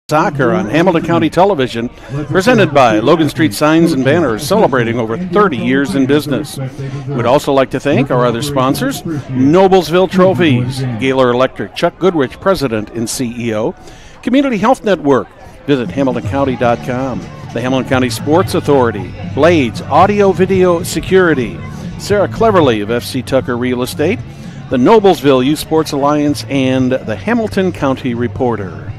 Soccer on Hamilton County Television, presented by Logan Street Signs and Banners, celebrating over 30 years in business. We'd also like to thank our other sponsors, Noblesville Trophies, Gaylor Electric, Chuck Goodrich, President and CEO, Community Health Network, visit HamiltonCounty.com, the Hamilton County Sports Authority, Blades Audio Video Security, Sarah Cleverly of FC Tucker Real Estate, the Noblesville Youth Sports Alliance, and the Hamilton County Reporter.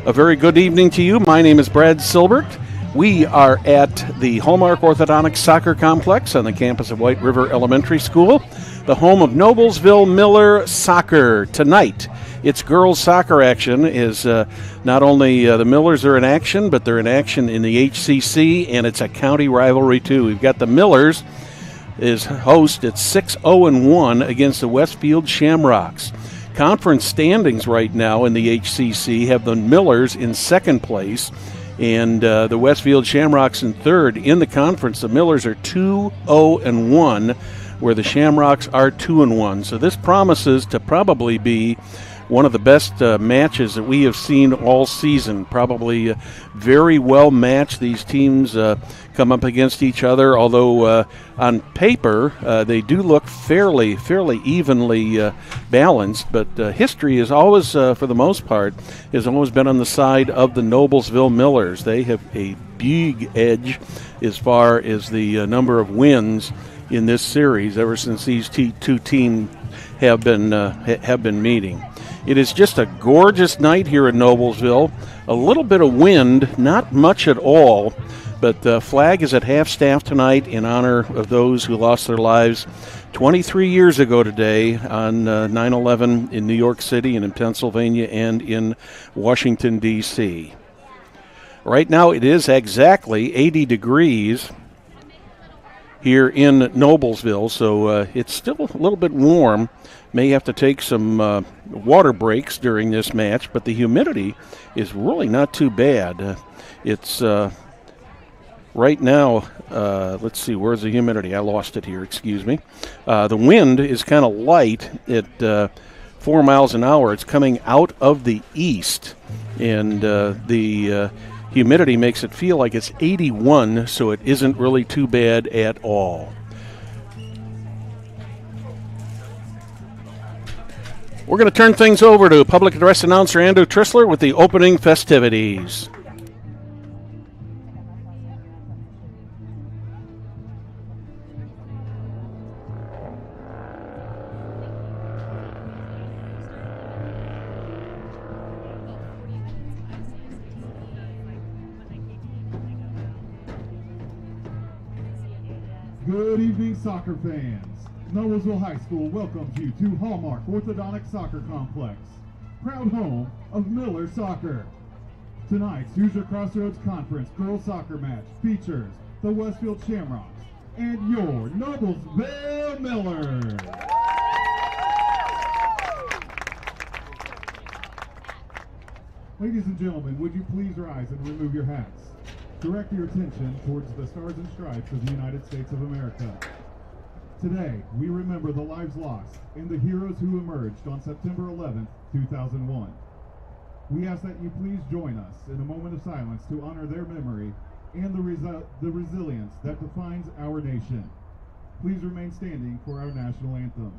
A very good evening to you. My name is Brad Silbert. We are at the Hallmark Orthodontic Soccer Complex on the campus of White River Elementary School, the home of Noblesville Miller Soccer. Tonight, it's girls soccer action. Is not only the Millers are in action, but they're in action in the HCC, and it's a county rivalry too. We've got the Millers is host at 6-0-1 against the Westfield Shamrocks. Conference standings right now in the HCC have the Millers in second place and the Westfield Shamrocks in third. In the conference, the Millers are 2-0-1, where the Shamrocks are 2-1. So this promises to probably be one of the best matches that we have seen all season. Probably very well matched. These teams come up against each other, although on paper they do look fairly evenly balanced. But history is always, for the most part, has always been on the side of the Noblesville Millers. They have a big edge as far as the number of wins in this series ever since these two teams have been meeting. It is just a gorgeous night here in Noblesville. A little bit of wind, not much at all, but the flag is at half-staff tonight in honor of those who lost their lives 23 years ago today on 9/11 in New York City and in Pennsylvania and in Washington, D.C. Right now it is exactly 80 degrees here in Noblesville, so it's still a little bit warm. May have to take some water breaks during this match, but the humidity is really not too bad. It's right now, let's see, where's the humidity? I lost it here, excuse me. The wind is kind of light at 4 miles an hour. It's coming out of the east, and the humidity makes it feel like it's 81, so it isn't really too bad at all. We're going to turn things over to public address announcer Andrew Trissler with the opening festivities. Good evening, soccer fans. Noblesville High School welcomes you to Hallmark Orthodontic Soccer Complex, proud home of Miller Soccer. Tonight's Hoosier Crossroads Conference girls soccer match features the Westfield Shamrocks and your Noblesville Millers. Ladies and gentlemen, would you please rise and remove your hats? Direct your attention towards the Stars and Stripes of the United States of America. Today, we remember the lives lost and the heroes who emerged on September 11th, 2001. We ask that you please join us in a moment of silence to honor their memory and the resilience that defines our nation. Please remain standing for our national anthem.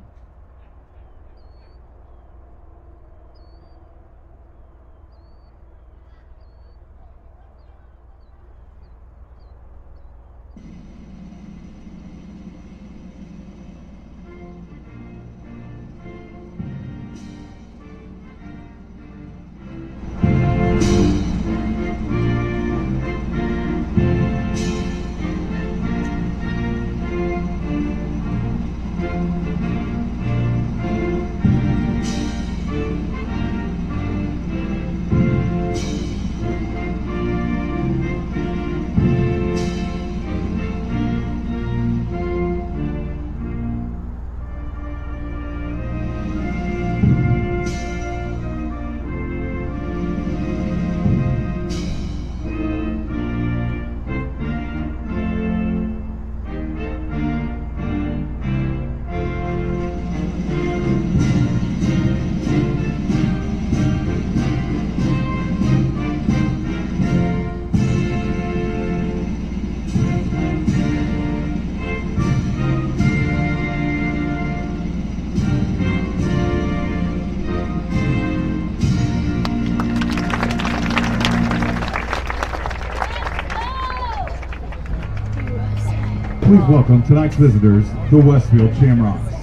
Please welcome tonight's visitors, the Westfield Shamrocks.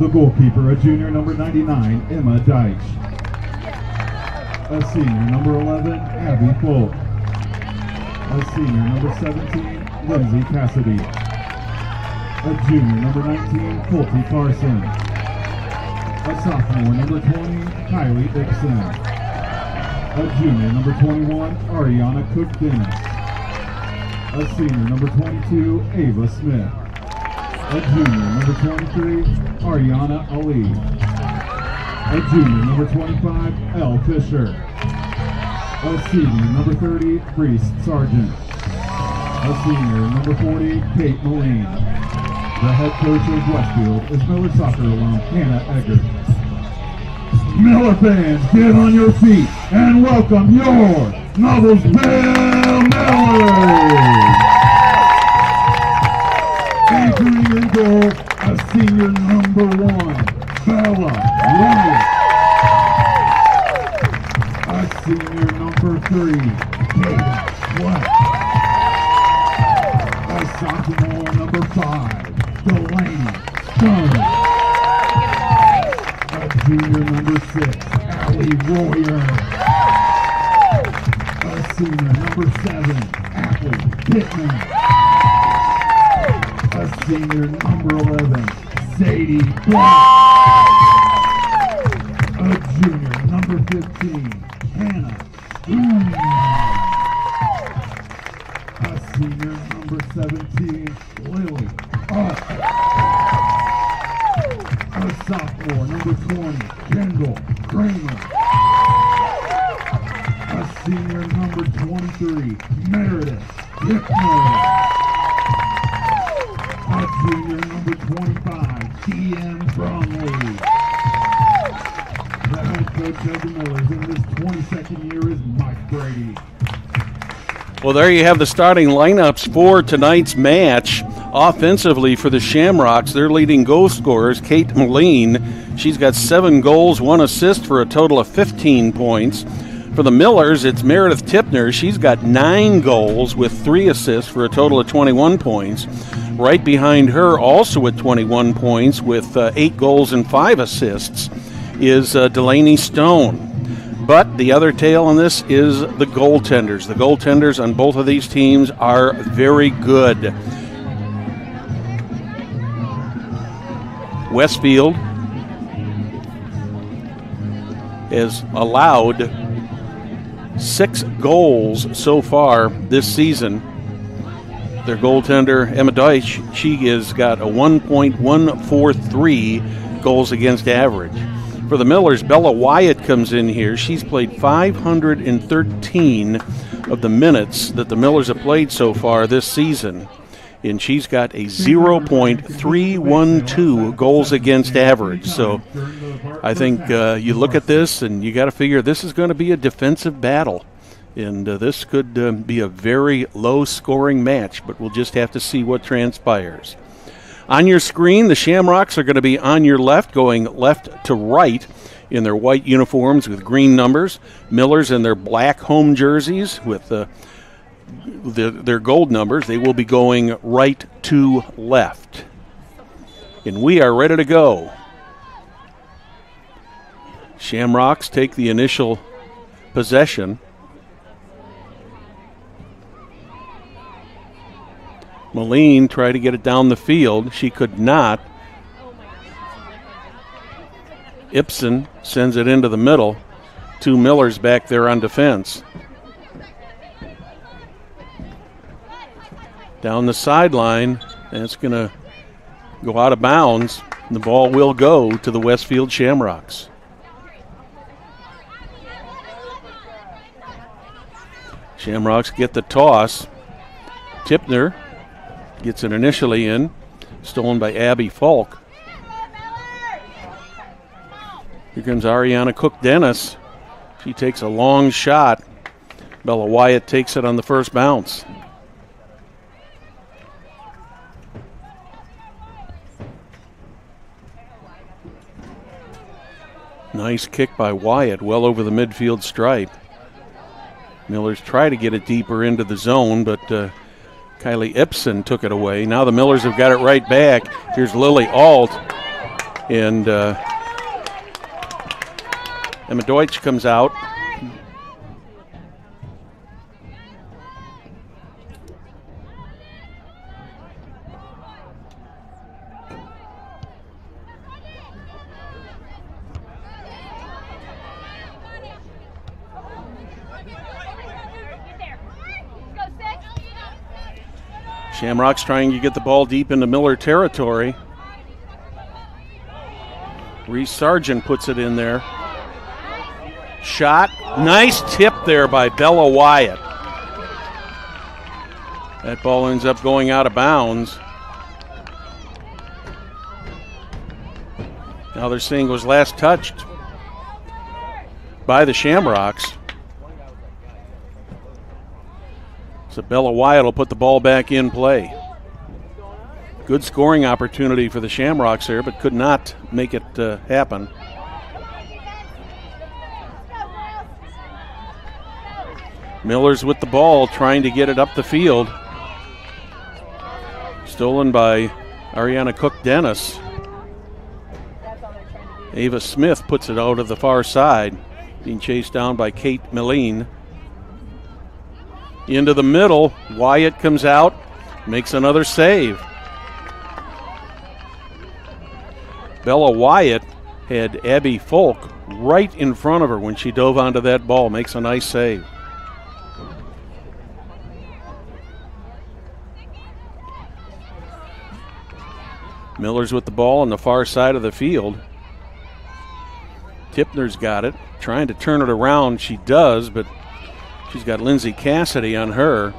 The goalkeeper, a junior number 99, Emma Deitch. A senior number 11, Abby Folk. A senior number 17, Lindsay Cassidy. A junior number 19, Colty Carson. A sophomore number 20, Kylie Dixon. A junior number 21, Ariana Cook-Dennis. A senior number 22, Ava Smith. A junior number 23, Ariana Ali. A junior number 25, Elle Fisher. A senior number 30, Priest Sargent. A senior number 40, Kate Moline. The head coach of Westfield is Miller soccer alum Hannah Eggert. Miller fans, get on your feet and welcome your Noblesville Millers! Anchoring in goal, a senior number 1, Bella Wyatt. A senior number 3, Kate Sweat. A sophomore number 5, Delaney Stone. A junior number 6, Allie Royer. A senior number 7, Apple Pittman. A senior number 11, Sadie Black. A junior number 15, Hannah Boone. A senior number 17, Lily Austin. A sophomore number 20, Kendall Kramer. A senior number 23, Meredith Hickman. A junior number 25, DM Bromley. The head coach of the Millers in this 22nd year is Mike Brady. Well, there you have the starting lineups for tonight's match. Offensively for the Shamrocks, their leading goal scorer is Kate Moline. She's got 7 goals, 1 assist for a total of 15 points. For the Millers, it's Meredith Tipner. She's got 9 goals with 3 assists for a total of 21 points. Right behind her, also at 21 points with 8 goals and 5 assists, is Delaney Stone. But the other tale on this is the goaltenders. The goaltenders on both of these teams are very good. Westfield has allowed 6 goals so far this season. Their goaltender, Emma Deitch, she has got a 1.143 goals against average. For the Millers, Bella Wyatt comes in here. She's played 513 of the minutes that the Millers have played so far this season. And she's got a 0.312 goals against average. So I think you look at this and you got to figure this is going to be a defensive battle. And this could be a very low-scoring match, but we'll just have to see what transpires. On your screen, the Shamrocks are going to be on your left, going left to right in their white uniforms with green numbers. Millers in their black home jerseys with their gold numbers. They will be going right to left. And we are ready to go. Shamrocks take the initial possession. Moline tried to get it down the field. She could not. Ibsen sends it into the middle. 2 Millers back there on defense. Down the sideline, and it's going to go out of bounds. The ball will go to the Westfield Shamrocks. Shamrocks get the toss. Tipner gets it initially in, stolen by Abby Falk. Here comes Ariana Cook-Dennis. She takes a long shot. Bella Wyatt takes it on the first bounce. Nice kick by Wyatt, well over the midfield stripe. Millers try to get it deeper into the zone, but Kylie Ipson took it away. Now the Millers have got it right back. Here's Lily Alt. And Emma Deutsch comes out. Shamrocks trying to get the ball deep into Miller territory. Reese Sargent puts it in there. Shot. Nice tip there by Bella Wyatt. That ball ends up going out of bounds. Now they're saying it was last touched by the Shamrocks. So Bella Wyatt will put the ball back in play. Good scoring opportunity for the Shamrocks here, but could not make it happen. Miller's with the ball, trying to get it up the field. Stolen by Ariana Cook-Dennis. Ava Smith puts it out of the far side, being chased down by Kate Milleen. Into the middle, Wyatt comes out, makes another save. Bella Wyatt had Abby Folk right in front of her when she dove onto that ball, makes a nice save. Miller's with the ball on the far side of the field. Tipner's got it, trying to turn it around. She does, but she's got Lindsay Cassidy on her.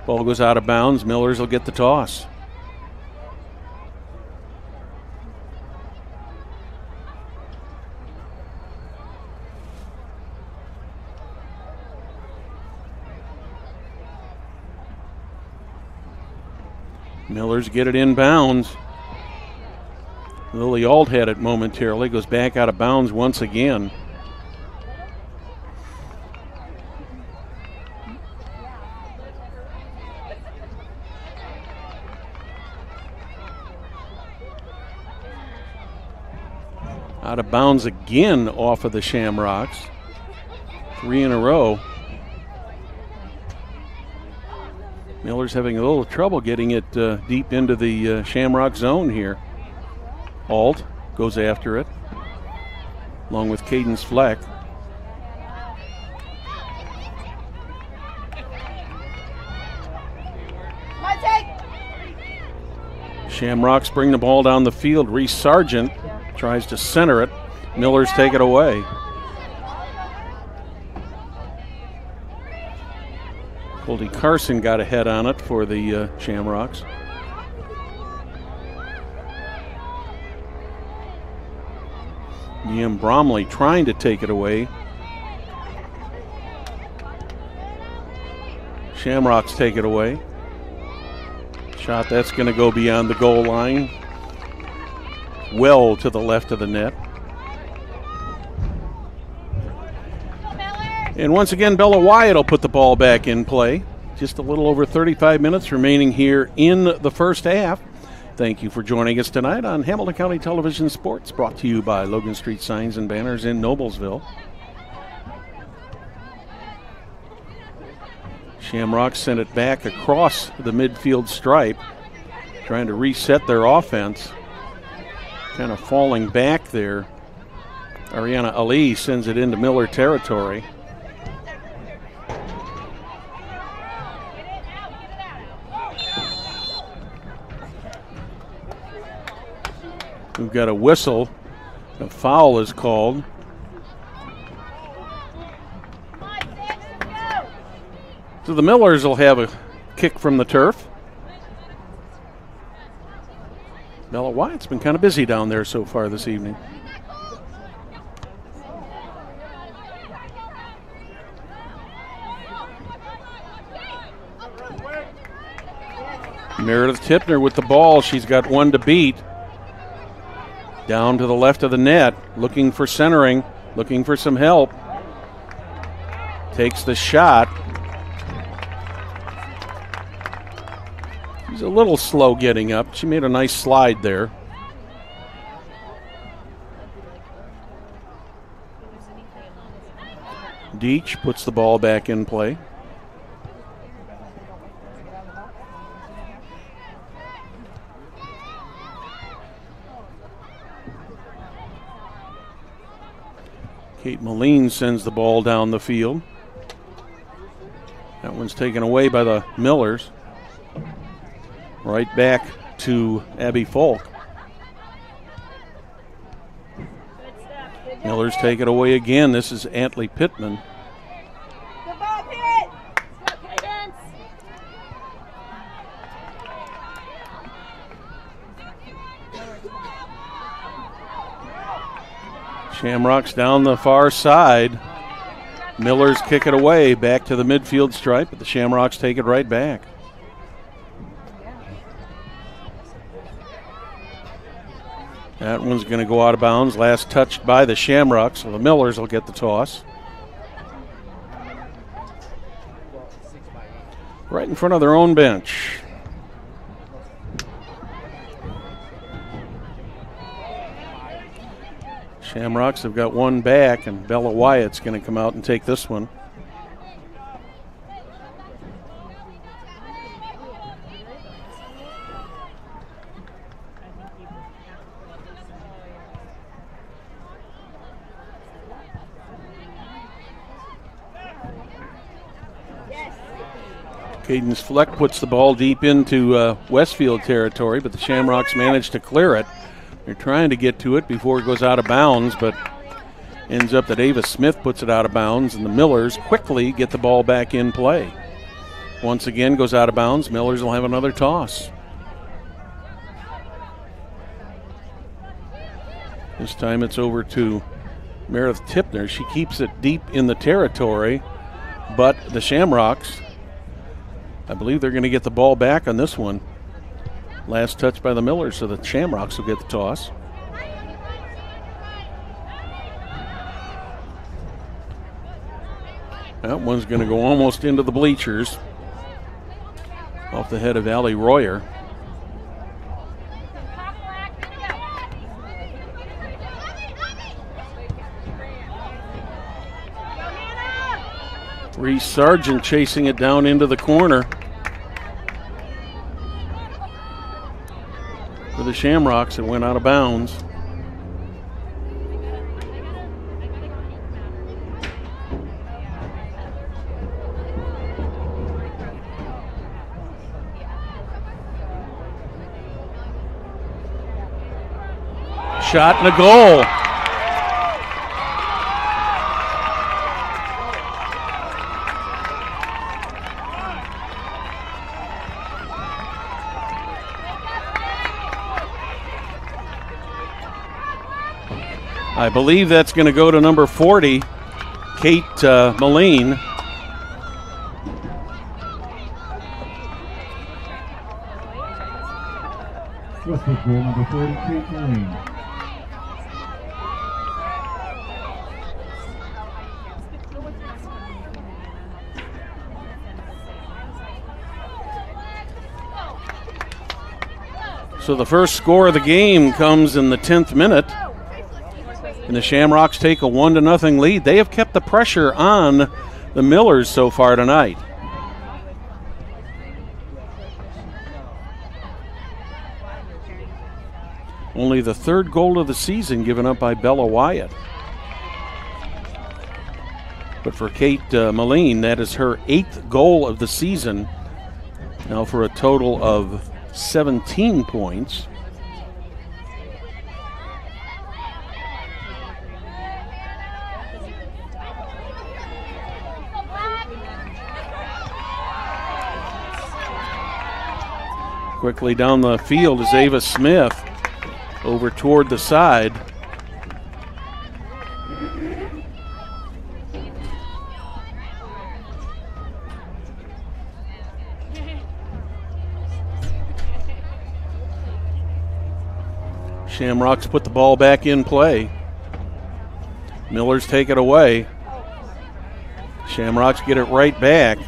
Ball goes out of bounds. Millers will get the toss. Millers get it inbounds. Lily Auld had it momentarily. Goes back out of bounds once again. Out of bounds again off of the Shamrocks. 3 in a row. Miller's having a little trouble getting it deep into the Shamrock zone here. Alt goes after it, along with Cadence Fleck. Shamrocks bring the ball down the field. Reese Sargent tries to center it. Millers take it away. Goldie Carson got a head on it for the Shamrocks. Ian Bromley trying to take it away. Shamrocks take it away. Shot that's going to go beyond the goal line. Well to the left of the net. And once again, Bella Wyatt will put the ball back in play. Just a little over 35 minutes remaining here in the first half. Thank you for joining us tonight on Hamilton County Television Sports, brought to you by Logan Street Signs and Banners in Noblesville. Shamrocks sent it back across the midfield stripe, trying to reset their offense. Kind of falling back there. Ariana Ali sends it into Miller territory. We've got a whistle. A foul is called. So the Millers will have a kick from the turf. Bella Wyatt's been kind of busy down there so far this evening. Meredith Tipner with the ball. She's got one to beat. Down to the left of the net, looking for centering, looking for some help. Takes the shot. She's a little slow getting up. She made a nice slide there. Deach puts the ball back in play. Kate Moline sends the ball down the field. That one's taken away by the Millers. Right back to Abby Folk. Millers take it away again. This is Antley Pittman. Good ball, Pitt! Let's go, Cadence! Shamrocks down the far side. Millers kick it away back to the midfield stripe, but the Shamrocks take it right back. That one's going to go out of bounds. Last touched by the Shamrocks, so the Millers will get the toss. Right in front of their own bench. Shamrocks have got one back, and Bella Wyatt's going to come out and take this one. Cadence Fleck puts the ball deep into Westfield territory, but the Shamrocks manage to clear it. They're trying to get to it before it goes out of bounds, but ends up that Ava Smith puts it out of bounds, and the Millers quickly get the ball back in play. Once again goes out of bounds. Millers will have another toss. This time it's over to Meredith Tipner. She keeps it deep in the territory, but the Shamrocks, I believe they're going to get the ball back on this one. Last touch by the Millers, so the Shamrocks will get the toss. That one's going to go almost into the bleachers. Off the head of Allie Royer. Reese Sargent chasing it down into the corner. For the Shamrocks, it went out of bounds. Shot and a goal. I believe that's going to go to number 40, Kate Moline. Westfield goal number 40, Kate Moline. So the first score of the game comes in the 10th minute. And the Shamrocks take a 1-0 lead. They have kept the pressure on the Millers so far tonight. Only the third goal of the season given up by Bella Wyatt. But for Kate Moline, that is her 8th goal of the season. Now for a total of 17 points. Quickly down the field is Ava Smith over toward the side. Shamrocks put the ball back in play. Millers take it away. Shamrocks get it right back.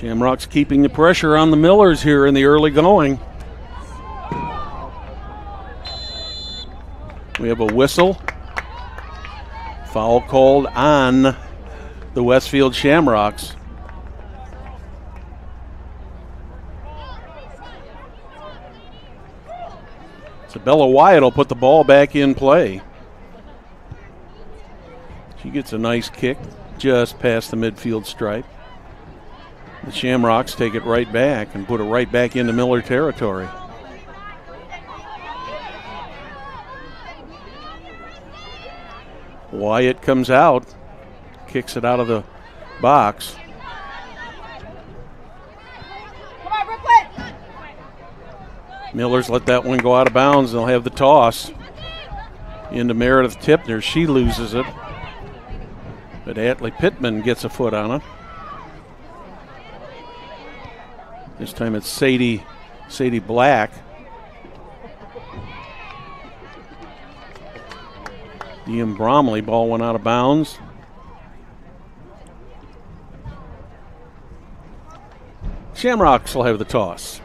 Shamrocks keeping the pressure on the Millers here in the early going. We have a whistle. Foul called on the Westfield Shamrocks. Bella Wyatt will put the ball back in play. She gets a nice kick just past the midfield stripe. The Shamrocks take it right back and put it right back into Miller territory. Wyatt comes out, kicks it out of the box. Millers let that one go out of bounds. They'll have the toss into Meredith Tipner. She loses it, but Atlee Pittman gets a foot on it. This time it's Sadie Black. Ian Bromley, ball went out of bounds. Shamrocks will have the toss.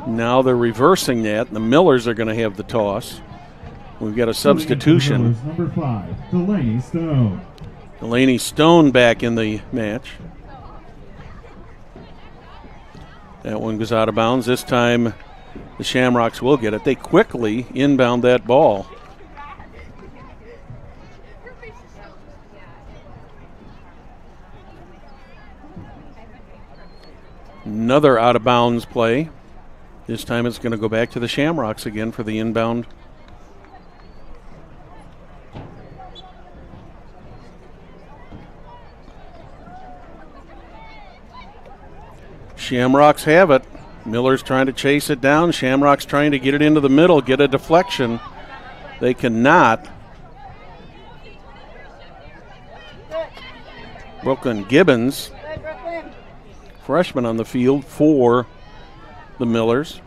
Now they're reversing that, and the Millers are going to have the toss. We've got a substitution. Number 5, Delaney Stone. Delaney Stone back in the match. That one goes out of bounds. This time the Shamrocks will get it. They quickly inbound that ball. Another out of bounds play. This time it's going to go back to the Shamrocks again for the inbound. Shamrocks have it. Miller's trying to chase it down. Shamrocks trying to get it into the middle, get a deflection. They cannot. Brooklyn Gibbons, freshman on the field for the Millers.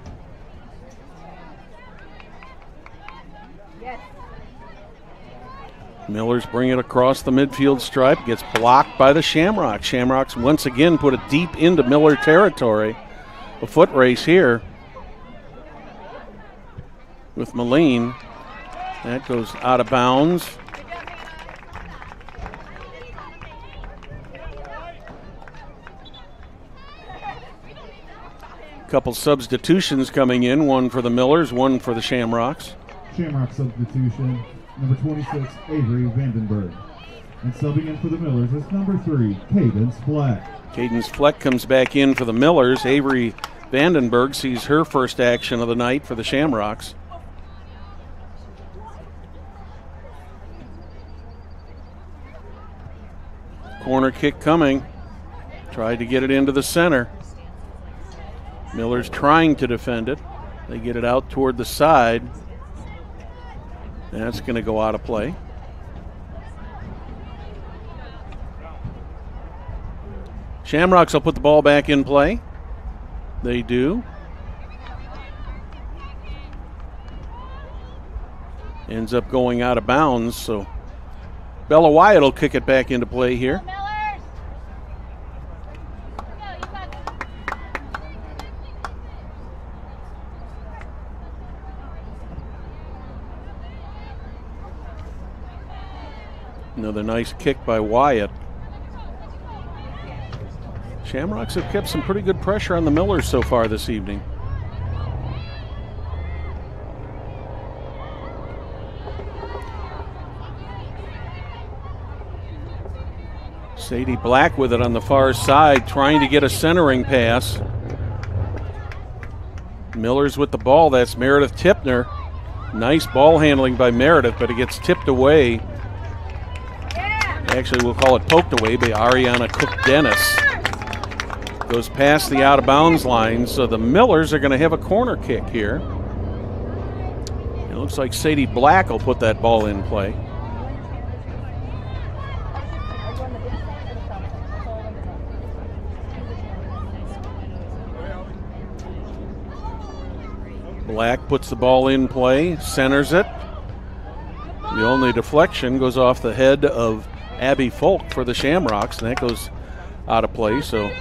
Millers bring it across the midfield stripe, gets blocked by the Shamrocks. Shamrocks once again put it deep into Miller territory. A foot race here with Moline. That goes out of bounds. Couple substitutions coming in, one for the Millers, one for the Shamrocks. Shamrock substitution, number 26, Avery Vandenberg. And subbing in for the Millers is number 3, Cadence Fleck. Cadence Fleck comes back in for the Millers. Avery Vandenberg sees her first action of the night for the Shamrocks. Corner kick coming. Tried to get it into the center. Miller's trying to defend it. They get it out toward the side. That's going to go out of play. Shamrocks will put the ball back in play. They do. Ends up going out of bounds, so Bella Wyatt will kick it back into play here. Another nice kick by Wyatt. Shamrocks have kept some pretty good pressure on the Millers so far this evening. Sadie Black with it on the far side, trying to get a centering pass. Millers with the ball. That's Meredith Tipner. Nice ball handling by Meredith, but it gets tipped away. Actually, we'll call it poked away by Ariana Cook-Dennis. Goes past the out-of-bounds line, so the Millers are going to have a corner kick here. It looks like Sadie Black will put that ball in play. Black puts the ball in play, centers it. The only deflection goes off the head of Abby Folk for the Shamrocks, and that goes out of play. So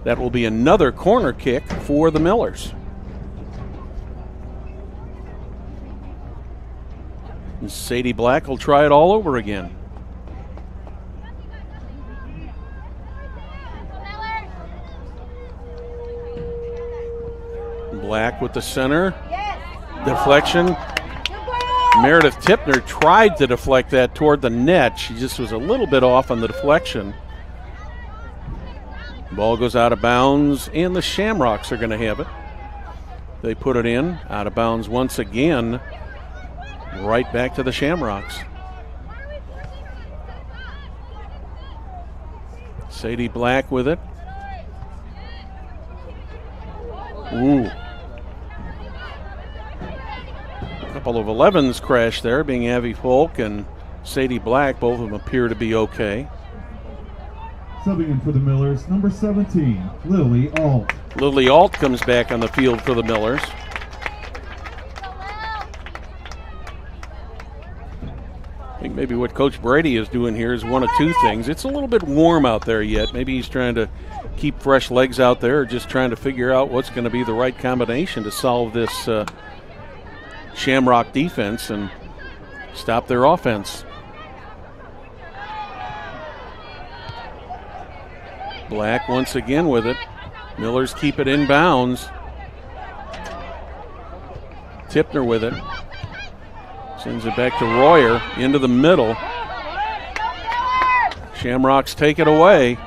that will be another corner kick for the Millers. And Sadie Black will try it all over again. Black with the center. Deflection. Meredith Tipner tried to deflect that toward the net. She just was a little bit off on the deflection. Ball goes out of bounds, and the Shamrocks are going to have it. They put it in, out of bounds once again, right back to the Shamrocks. Sadie Black with it. Ooh. Couple of 11s crashed there, being Abby Folk and Sadie Black. Both of them appear to be okay. Subbing in for the Millers, number 17, Lily Alt. Lily Alt comes back on the field for the Millers. I think maybe what Coach Brady is doing here is one of two things. It's a little bit warm out there yet. Maybe he's trying to keep fresh legs out there, or just trying to figure out what's going to be the right combination to solve this Shamrock defense and stop their offense. Black once again with it. Millers keep it in bounds. Tipner with it. Sends it back to Royer into the middle. Shamrocks take it away.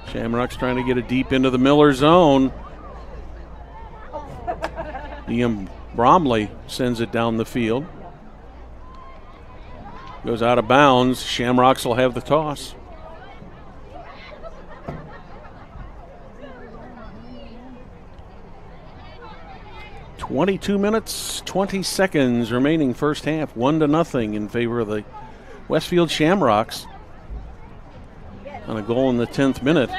Shamrocks trying to get it deep into the Miller zone. Ian Bromley sends it down the field. Goes out of bounds. Shamrocks will have the toss. .22 minutes, 20 seconds remaining first half. 1-0 in favor of the Westfield Shamrocks. On a goal in the 10th minute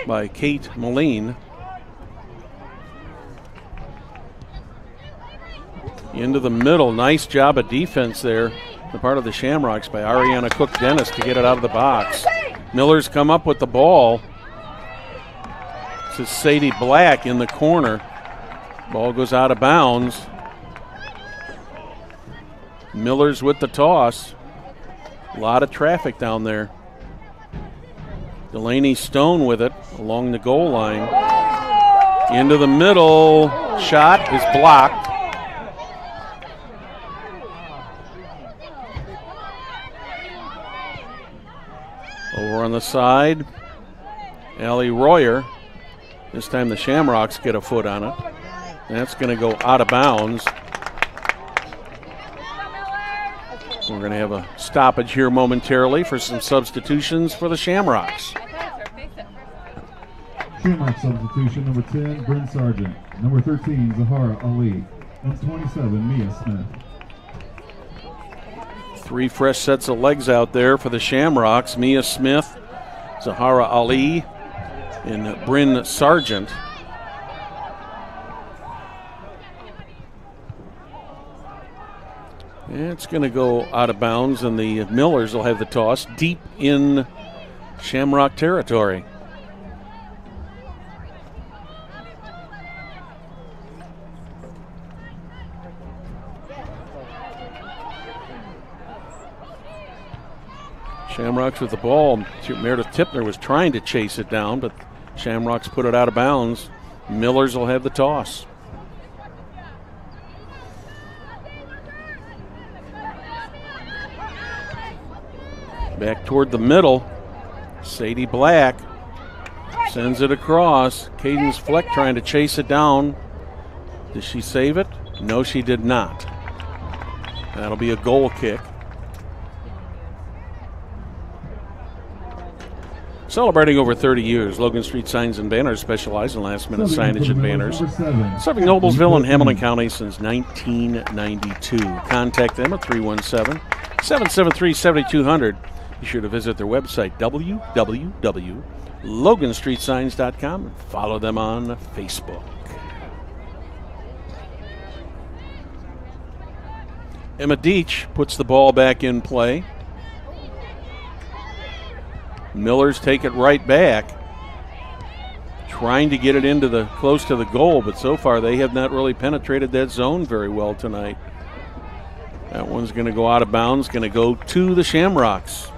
by Kate Moline. Into the middle. Nice job of defense there. The part of the Shamrocks by Ariana Cook-Dennis to get it out of the box. Millers come up with the ball. This is Sadie Black in the corner. Ball goes out of bounds. Millers with the toss. A lot of traffic down there. Delaney Stone with it along the goal line. Into the middle. Shot is blocked. Over on the side, Allie Royer. This time the Shamrocks get a foot on it. That's going to go out of bounds. We're going to have a stoppage here momentarily for some substitutions for the Shamrocks. Shamrock substitution, number 10, Bryn Sargent. Number 13, Zahara Ali. And 27, Mia Smith. 3 fresh sets of legs out there for the Shamrocks. Mia Smith, Zahara Ali, and Bryn Sargent. It's going to go out of bounds, and the Millers will have the toss deep in Shamrock territory. Shamrocks with the ball. Meredith Tipner was trying to chase it down, but Shamrocks put it out of bounds. Millers will have the toss. Back toward the middle. Sadie Black sends it across. Cadence Fleck trying to chase it down. Did she save it? No, she did not. That'll be a goal kick. Celebrating over 30 years, Logan Street Signs and Banners specialize in last-minute signage and banners. Serving Noblesville and Hamilton County since 1992. Contact them at 317-773-7200. Be sure to visit their website, www.loganstreetsigns.com, and follow them on Facebook. Emma Deach puts the ball back in play. Millers take it right back, trying to get it into the close to the goal, but so far they have not really penetrated that zone very well tonight. That one's going to go out of bounds, going to go to the Shamrocks.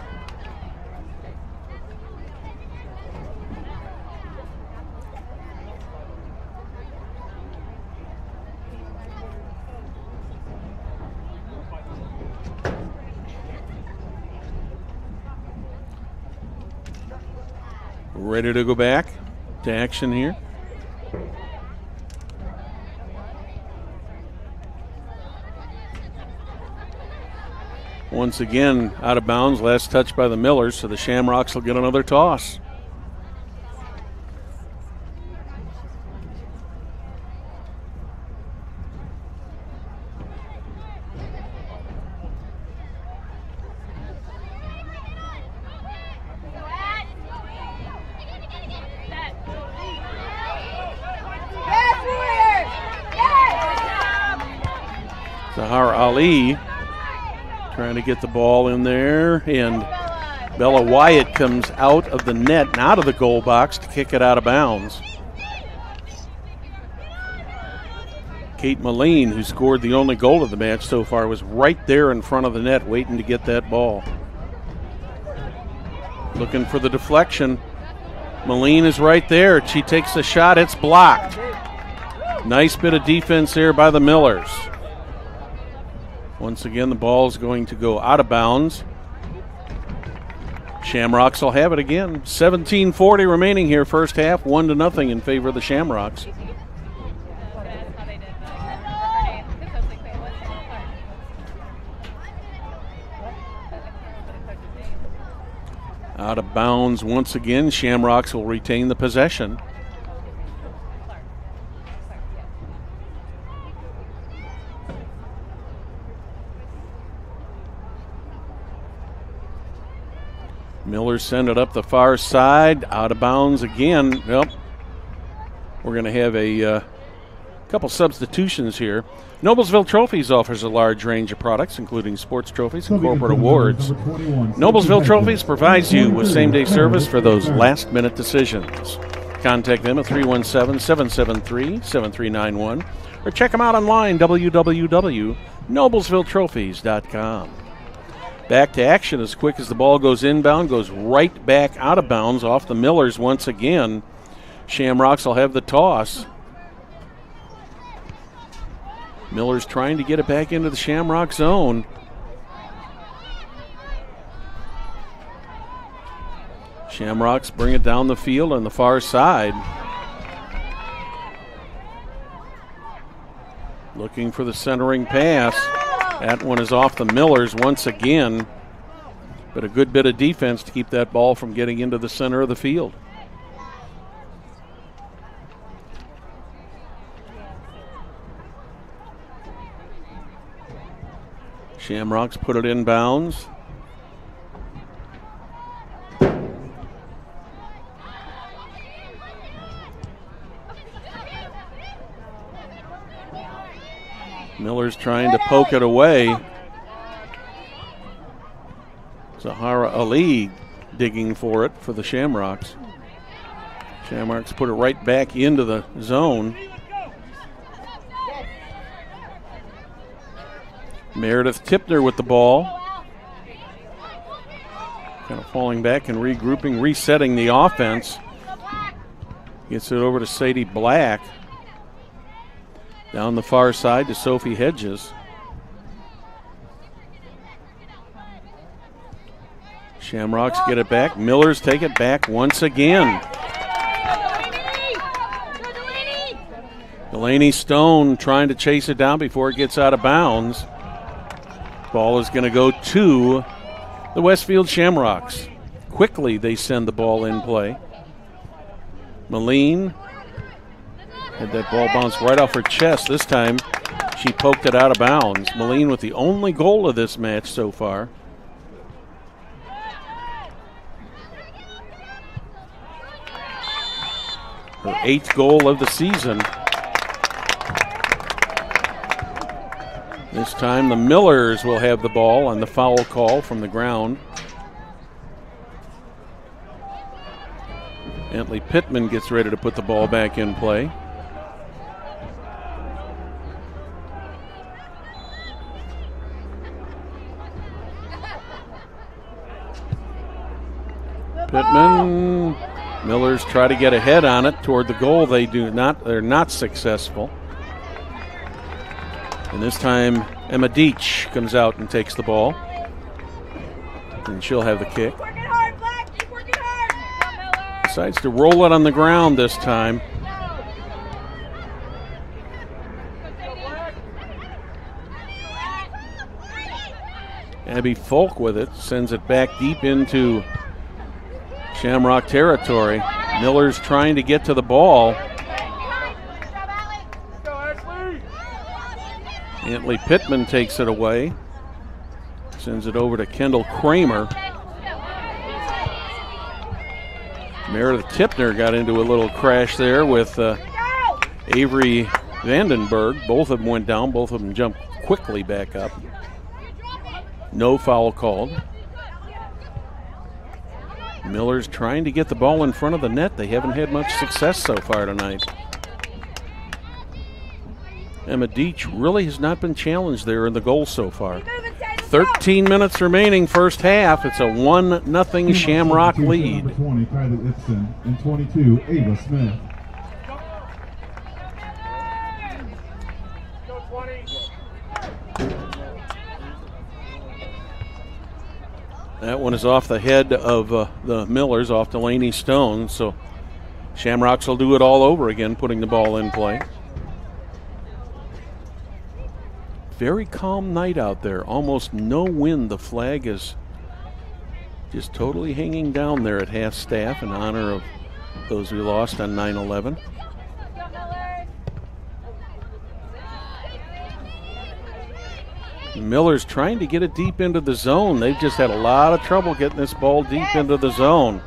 Ready to go back to action here. Once again, out of bounds, last touch by the Millers, so the Shamrocks will get another toss. Zahar Ali trying to get the ball in there, and Bella Wyatt comes out of the net and out of the goal box to kick it out of bounds. Kate Moline, who scored the only goal of the match so far, was right there in front of the net waiting to get that ball. Looking for the deflection. Moline is right there. She takes the shot. It's blocked. Nice bit of defense there by the Millers. Once again, the ball is going to go out of bounds. Shamrocks will have it again. 17:40 remaining here, first half, 1-0 in favor of the Shamrocks. Out of bounds once again. Shamrocks will retain the possession. Millers send it up the far side, out of bounds again. Well, we're going to have a couple substitutions here. Noblesville Trophies offers a large range of products, including sports trophies and corporate awards. Noblesville Trophies provides you with same-day service for those last-minute decisions. Contact them at 317-773-7391 or check them out online, www.noblesvilletrophies.com. Back to action as quick as the ball goes inbound, goes right back out of bounds off the Millers once again. Shamrocks will have the toss. Millers trying to get it back into the Shamrock zone. Shamrocks bring it down the field on the far side. Looking for the centering pass. That one is off the Millers once again, but a good bit of defense to keep that ball from getting into the center of the field. Shamrocks put it in bounds. Miller's trying to poke it away. Zahara Ali digging for it for the Shamrocks. Shamrocks put it right back into the zone. Meredith Tipner with the ball. Kind of falling back and regrouping, resetting the offense. Gets it over to Sadie Black. Down the far side to Sophie Hedges. Shamrocks get it back. Millers take it back once again. Delaney Stone trying to chase it down before it gets out of bounds. Ball is going to go to the Westfield Shamrocks. Quickly they send the ball in play. Moline had that ball bounce right off her chest. This time she poked it out of bounds. Moline with the only goal of this match so far. Her 8th goal of the season. This time the Millers will have the ball on the foul call from the ground. Antley Pittman gets ready to put the ball back in play. Pittman, Millers try to get ahead on it toward the goal. They're not successful. And this time Emma Deach comes out and takes the ball. And she'll have the kick. Keep working hard, Black. Keep working hard. Decides to roll it on the ground this time. Abby Folk with it, sends it back deep into Shamrock territory. Miller's trying to get to the ball. Antley Pittman takes it away. Sends it over to Kendall Kramer. Meredith Tipner got into a little crash there with Avery Vandenberg. Both of them went down. Both of them jumped quickly back up. No foul called. Miller's trying to get the ball in front of the net. They haven't had much success so far tonight. Emma Deach really has not been challenged there in the goal so far. 13 minutes remaining, first half. It's a 1-0 Shamrock lead. Number 20, Kylie Ibsen, and 22, Ava Smith. That one is off the head of the Millers, off Delaney Stone. So Shamrocks will do it all over again, putting the ball in play. Very calm night out there. Almost no wind. The flag is just totally hanging down there at half-staff in honor of those we lost on 9/11. Miller's trying to get it deep into the zone. They've just had a lot of trouble getting this ball deep into the zone.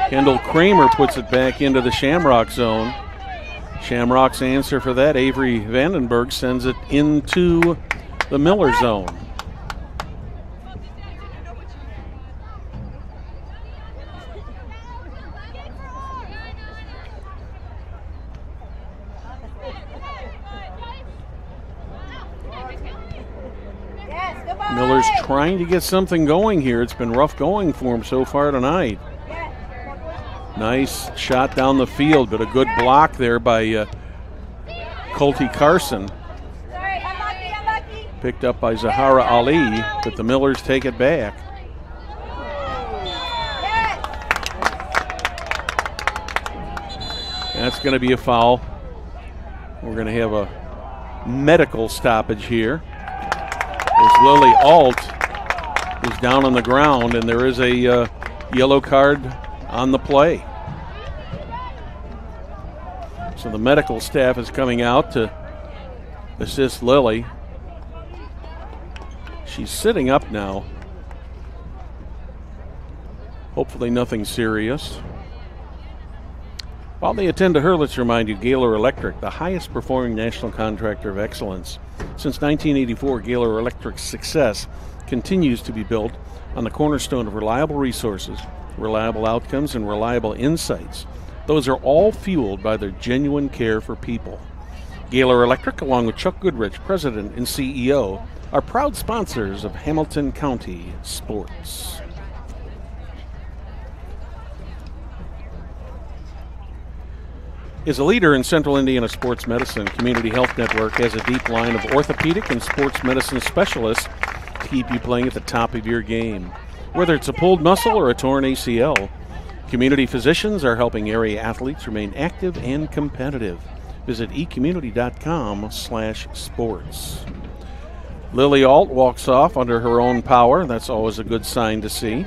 Kendall Kramer puts it back into the Shamrock zone. Shamrock's answer for that, Avery Vandenberg, sends it into the Miller zone. Miller's trying to get something going here. It's been rough going for him so far tonight. Nice shot down the field, but a good block there by Colty Carson. Picked up by Zahara Ali, but the Millers take it back. That's going to be a foul. We're going to have a medical stoppage here. As Lily Alt is down on the ground, and there is a yellow card on the play. So the medical staff is coming out to assist Lily. She's sitting up now. Hopefully nothing serious. While they attend to her, let's remind you, Gaylor Electric, the highest performing national contractor of excellence. Since 1984, Gaylor Electric's success continues to be built on the cornerstone of reliable resources, reliable outcomes, and reliable insights. Those are all fueled by their genuine care for people. Gaylor Electric, along with Chuck Goodrich, President and CEO, are proud sponsors of Hamilton County sports. Is a leader in Central Indiana sports medicine. Community Health Network has a deep line of orthopedic and sports medicine specialists to keep you playing at the top of your game. Whether it's a pulled muscle or a torn ACL, community physicians are helping area athletes remain active and competitive. Visit ecommunity.com/sports. Lily Alt walks off under her own power. That's always a good sign to see.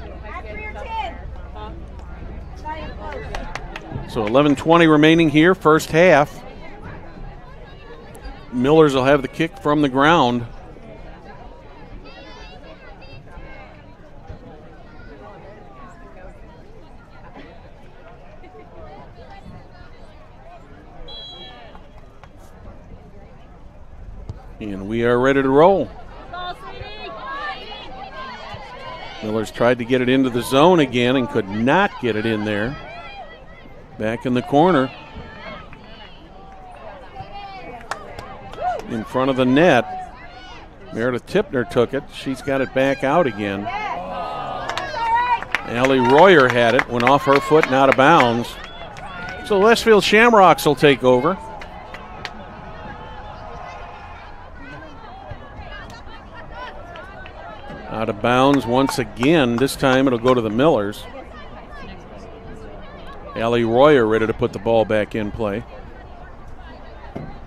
So 11:20 remaining here, first half. Millers will have the kick from the ground. And we are ready to roll. Millers tried to get it into the zone again and could not get it in there. Back in the corner. In front of the net. Meredith Tipner took it. She's got it back out again. Allie Royer had it, went off her foot and out of bounds. So Westfield Shamrocks will take over. Out of bounds once again. This time it'll go to the Millers. Allie Royer ready to put the ball back in play.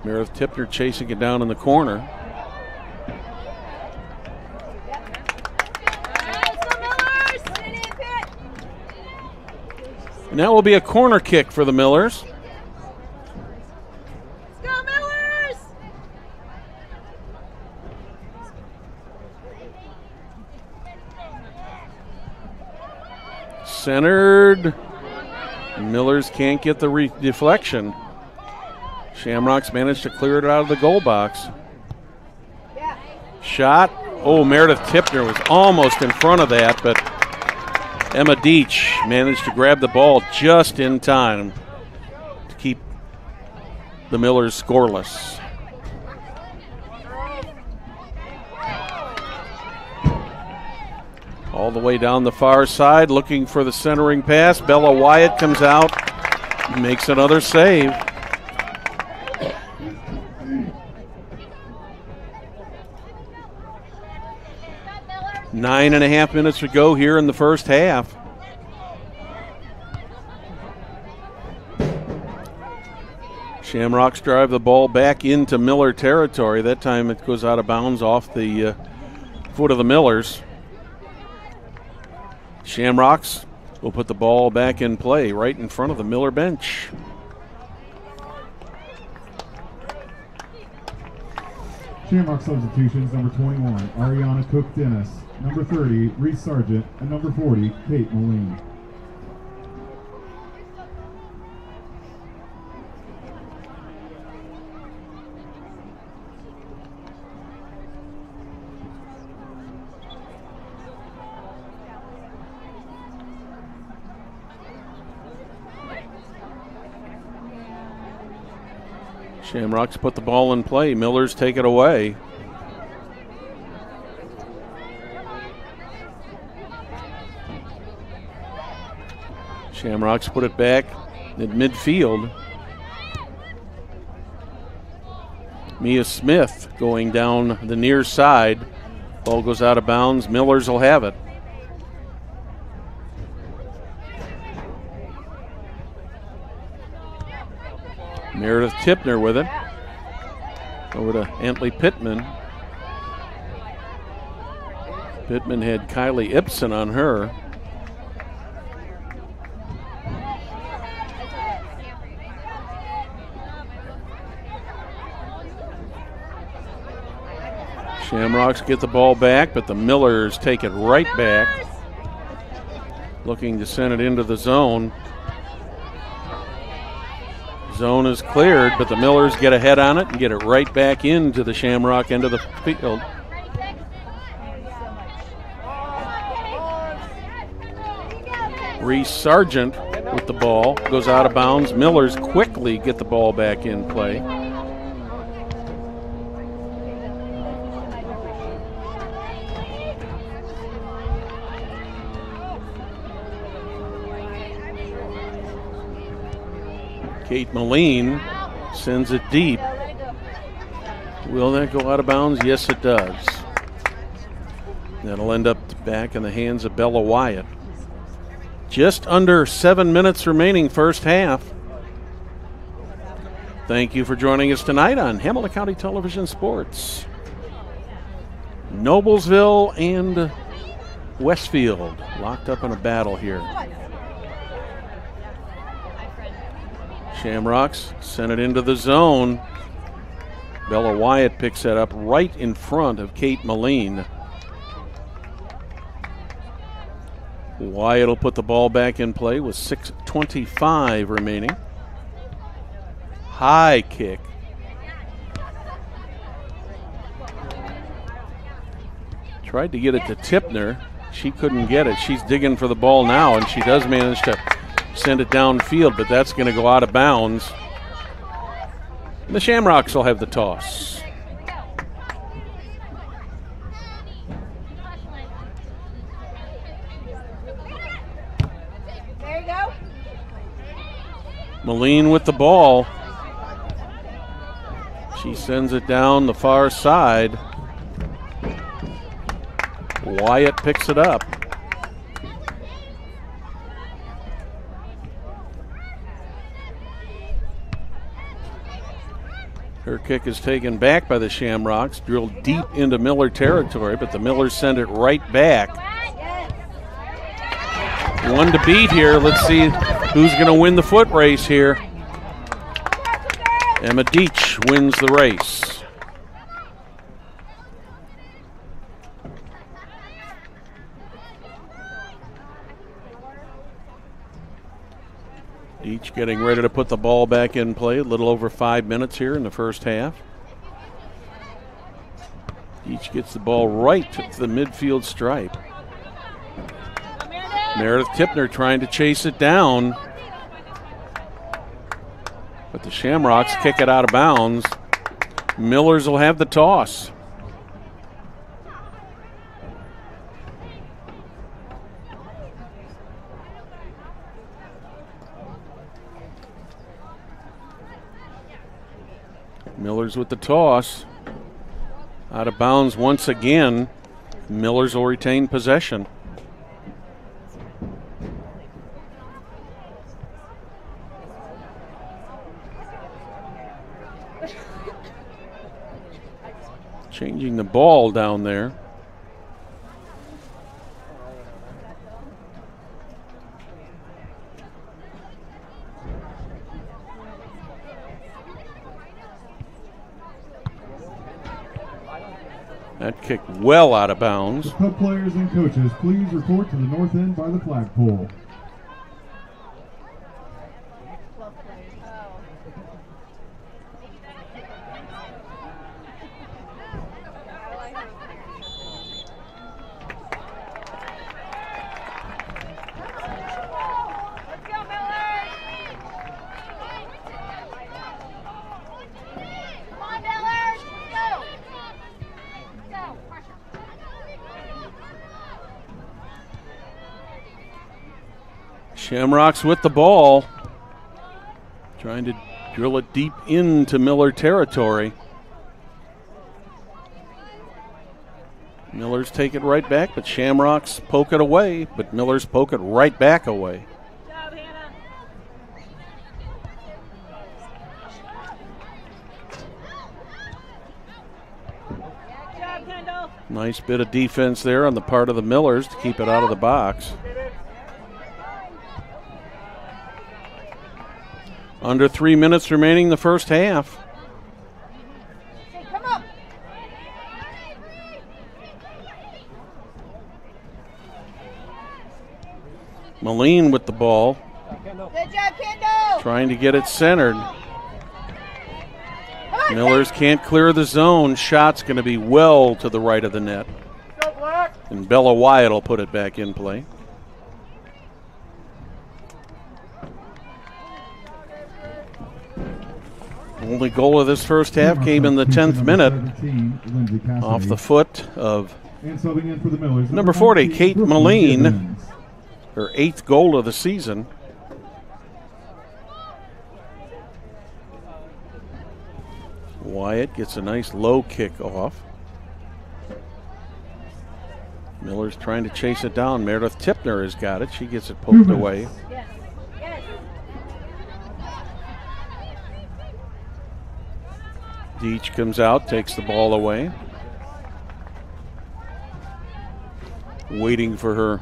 Meredith Tipner chasing it down in the corner. And that will be a corner kick for the Millers. Let's go, Millers! Centered. Millers can't get the deflection. Shamrocks managed to clear it out of the goal box. Shot. Oh, Meredith Tipner was almost in front of that, but Emma Deach managed to grab the ball just in time to keep the Millers scoreless. All the way down the far side, looking for the centering pass. Bella Wyatt comes out, makes another save. Nine and a half minutes to go here in the first half. Shamrocks drive the ball back into Miller territory. That time it goes out of bounds off the foot of the Millers. Shamrocks will put the ball back in play right in front of the Miller bench. Shamrock substitutions, number 21, Ariana Cook-Dennis. Number 30, Reese Sargent. And number 40, Kate Moline. Shamrocks put the ball in play. Millers take it away. Shamrocks put it back at midfield. Mia Smith going down the near side. Ball goes out of bounds. Millers will have it. Meredith Tipner with it. Over to Antley Pittman. Pittman had Kylie Ibsen on her. Shamrocks get the ball back, but the Millers take it right back. Looking to send it into the zone. Zone is cleared, but the Millers get a head on it and get it right back into the Shamrock end of the field. Reese Sargent with the ball, goes out of bounds. Millers quickly get the ball back in play. Kate Moline sends it deep. Will that go out of bounds? Yes, it does. That'll end up back in the hands of Bella Wyatt. Just under 7 minutes remaining first half. Thank you for joining us tonight on Hamilton County Television Sports. Noblesville and Westfield locked up in a battle here. Shamrocks sent it into the zone. Bella Wyatt picks that up right in front of Kate Moline. Wyatt will put the ball back in play with 6:25 remaining. High kick. Tried to get it to Tipner. She couldn't get it. She's digging for the ball now, and she does manage to send it downfield, but that's going to go out of bounds. And the Shamrocks will have the toss. There you go. Moline with the ball. She sends it down the far side. Wyatt picks it up. Her kick is taken back by the Shamrocks, drilled deep into Miller territory, but the Millers send it right back. One to beat here. Let's see who's going to win the foot race here. Emma Deach wins the race. Deach getting ready to put the ball back in play. A little over 5 minutes here in the first half. Deach gets the ball right to the midfield stripe. Meredith Tipner trying to chase it down. But the Shamrocks kick it out of bounds. Millers will have the toss. Millers with the toss. Out of bounds once again. Millers will retain possession. Changing the ball down there. That kick well out of bounds. Club players and coaches, please report to the north end by the flagpole. Shamrocks with the ball. Trying to drill it deep into Miller territory. Millers take it right back, but Shamrocks poke it away, but Millers poke it right back away. Good job, Hannah. Good job, Kendall. Nice bit of defense there on the part of the Millers to keep it out of the box. Under 3 minutes remaining in the first half. Hey, come up. Moline with the ball. Good job, Kendall. Trying to get it centered. Millers can't clear the zone. Shot's going to be well to the right of the net. And Bella Wyatt will put it back in play. Only goal of this first half came in the 10th minute off the foot of number 40, Kate Moline, her 8th goal of the season. Wyatt gets a nice low kick off. Miller's trying to chase it down. Meredith Tipner has got it. She gets it poked away. Yes. Yes. Deach comes out, takes the ball away. Waiting for her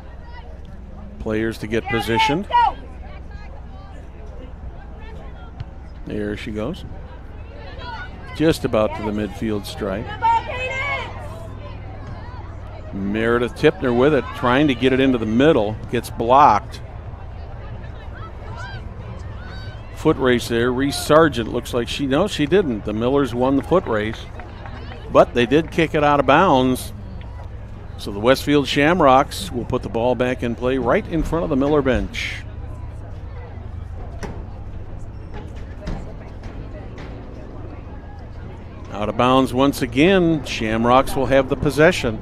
players to get positioned. Go. There she goes. Just about to the midfield stripe. Good ball, Kaden. Meredith Tipner with it, trying to get it into the middle. Gets blocked. Foot race there. Reese Sargent looks like she didn't. The Millers won the foot race. But they did kick it out of bounds. So the Westfield Shamrocks will put the ball back in play right in front of the Miller bench. Out of bounds once again. Shamrocks will have the possession.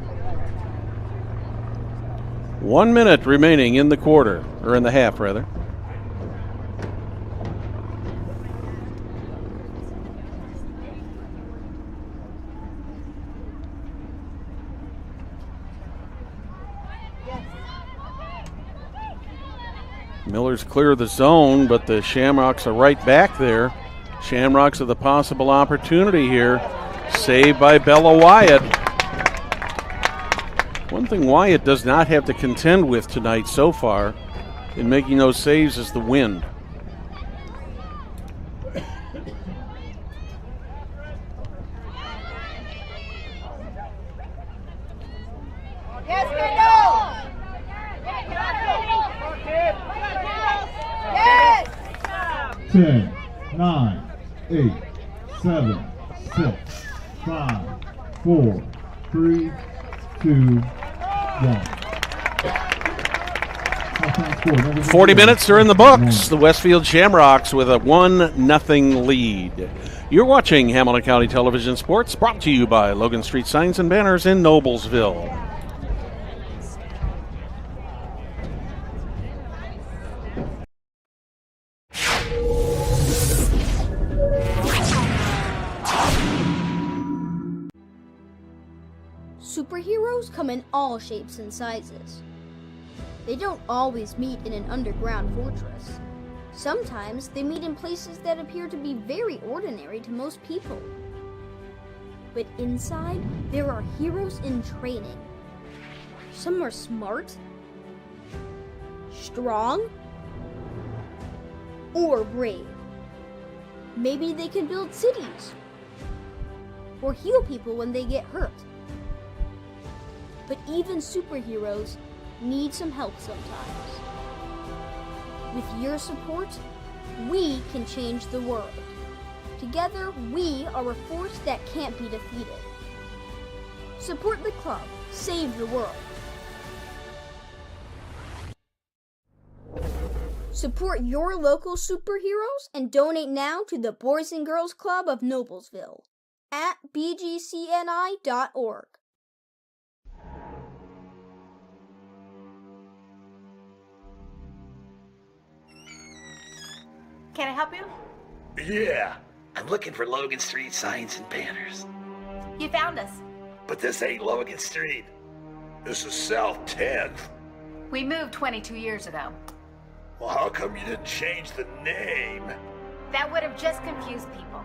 1 minute remaining in the quarter, or in the half rather. Miller's clear of the zone, but the Shamrocks are right back there. Shamrocks have the possible opportunity here. Saved by Bella Wyatt. One thing Wyatt does not have to contend with tonight so far in making those saves is the wind. Yes, Kendall! Yes! 10, 9, 8, 7, 6, 5, 4, 3, 2, 1. 40 minutes are in the books. The Westfield Shamrocks with a 1-0 lead. You're watching Hamilton County Television Sports, brought to you by Logan Street Signs and Banners in Noblesville. Superheroes come in all shapes and sizes. They don't always meet in an underground fortress. Sometimes they meet in places that appear to be very ordinary to most people. But inside, there are heroes in training. Some are smart, strong, or brave. Maybe they can build cities or heal people when they get hurt. But even superheroes need some help sometimes. With your support, we can change the world. Together, we are a force that can't be defeated. Support the club. Save the world. Support your local superheroes and donate now to the Boys and Girls Club of Noblesville at bgcni.org. Can I help you? Yeah, I'm looking for Logan Street Signs and Banners. You found us. But this ain't Logan Street. This is South 10th. We moved 22 years ago. Well, how come you didn't change the name? That would have just confused people.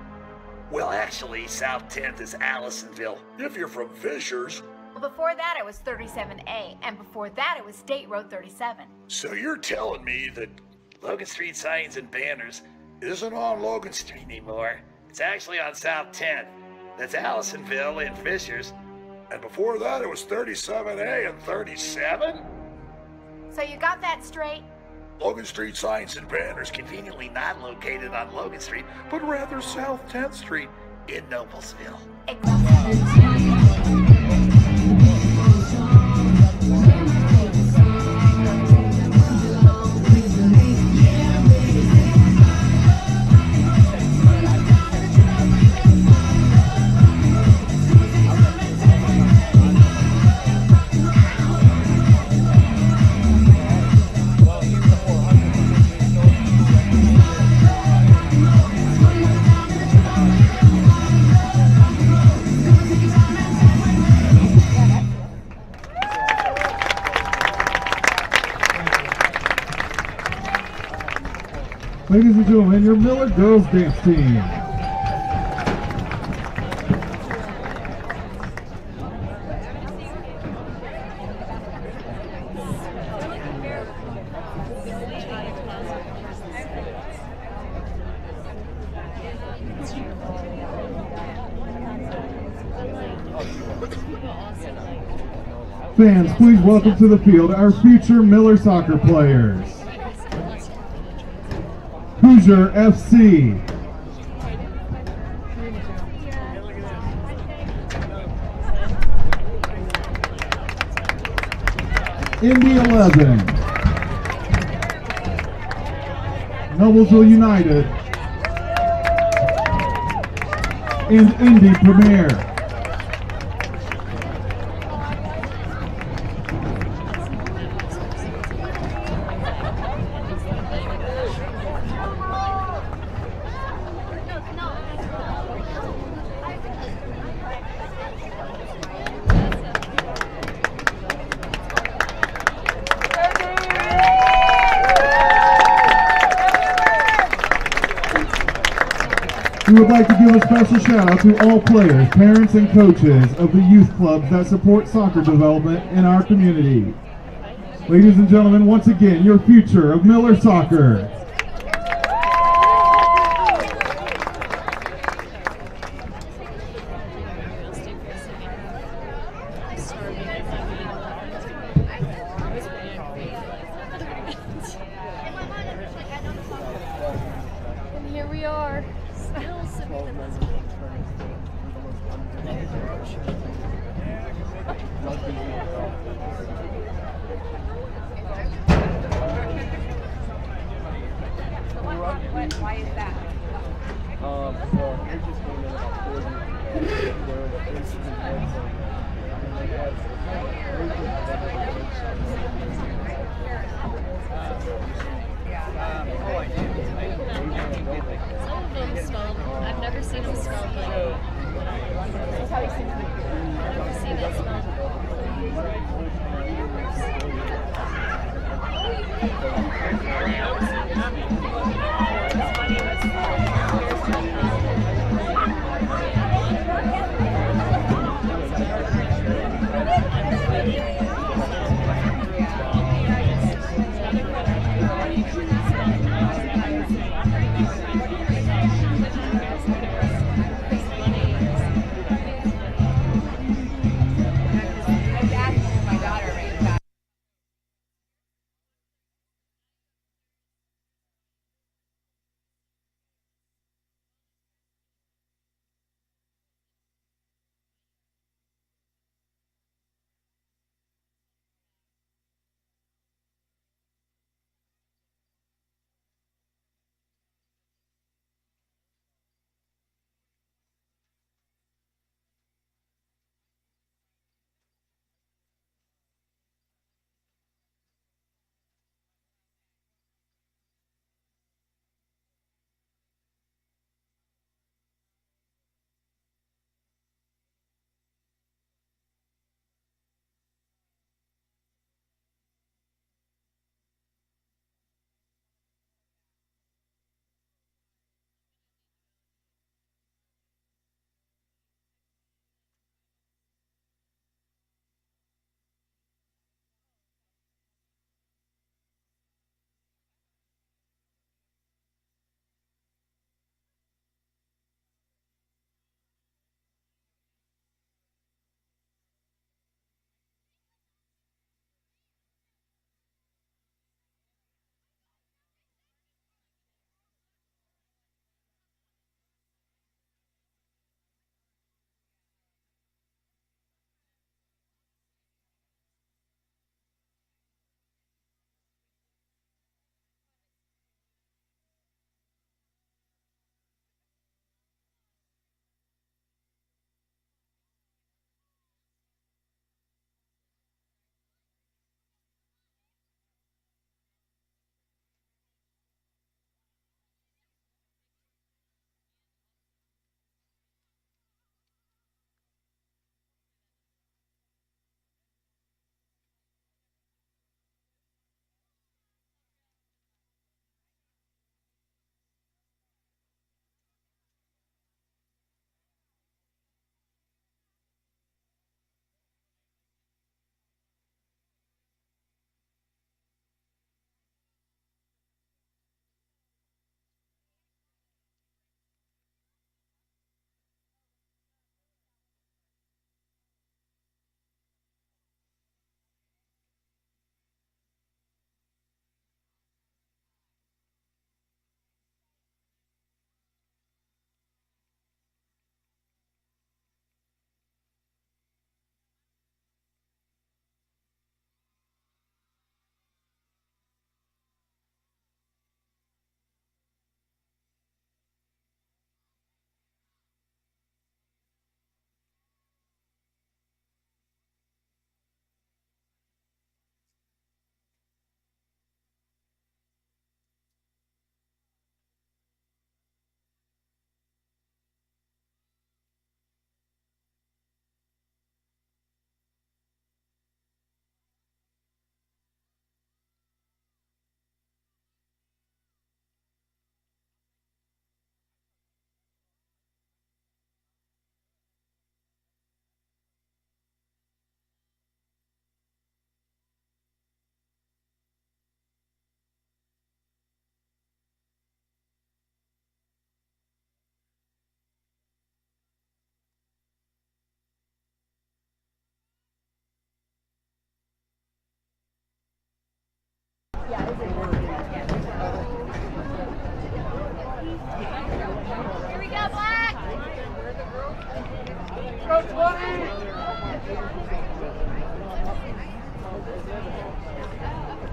Well, actually, South 10th is Allisonville, if you're from Fishers. Well, before that it was 37A, and before that it was State Road 37. So you're telling me that Logan Street Signs and Banners isn't on Logan Street anymore. It's actually on South 10th. That's Allisonville and Fishers. And before that, it was 37A and 37? So you got that straight? Logan Street Signs and Banners conveniently not located on Logan Street, but rather South 10th Street in Noblesville. Ladies and gentlemen, your Miller Girls Dance Team. Fans, please welcome to the field our future Miller soccer players. Hoosier FC. Indy 11. Noblesville United and Indy Premier. We would like to give a special shout out to all players, parents, and coaches of the youth clubs that support soccer development in our community. Ladies and gentlemen, once again, your future of Miller Soccer. And here we are, still sitting in this. Why is that? Well, we just came in about 40. There were 18 heads, and they had Some of them smell. I've never seen them smell like. I've never seen it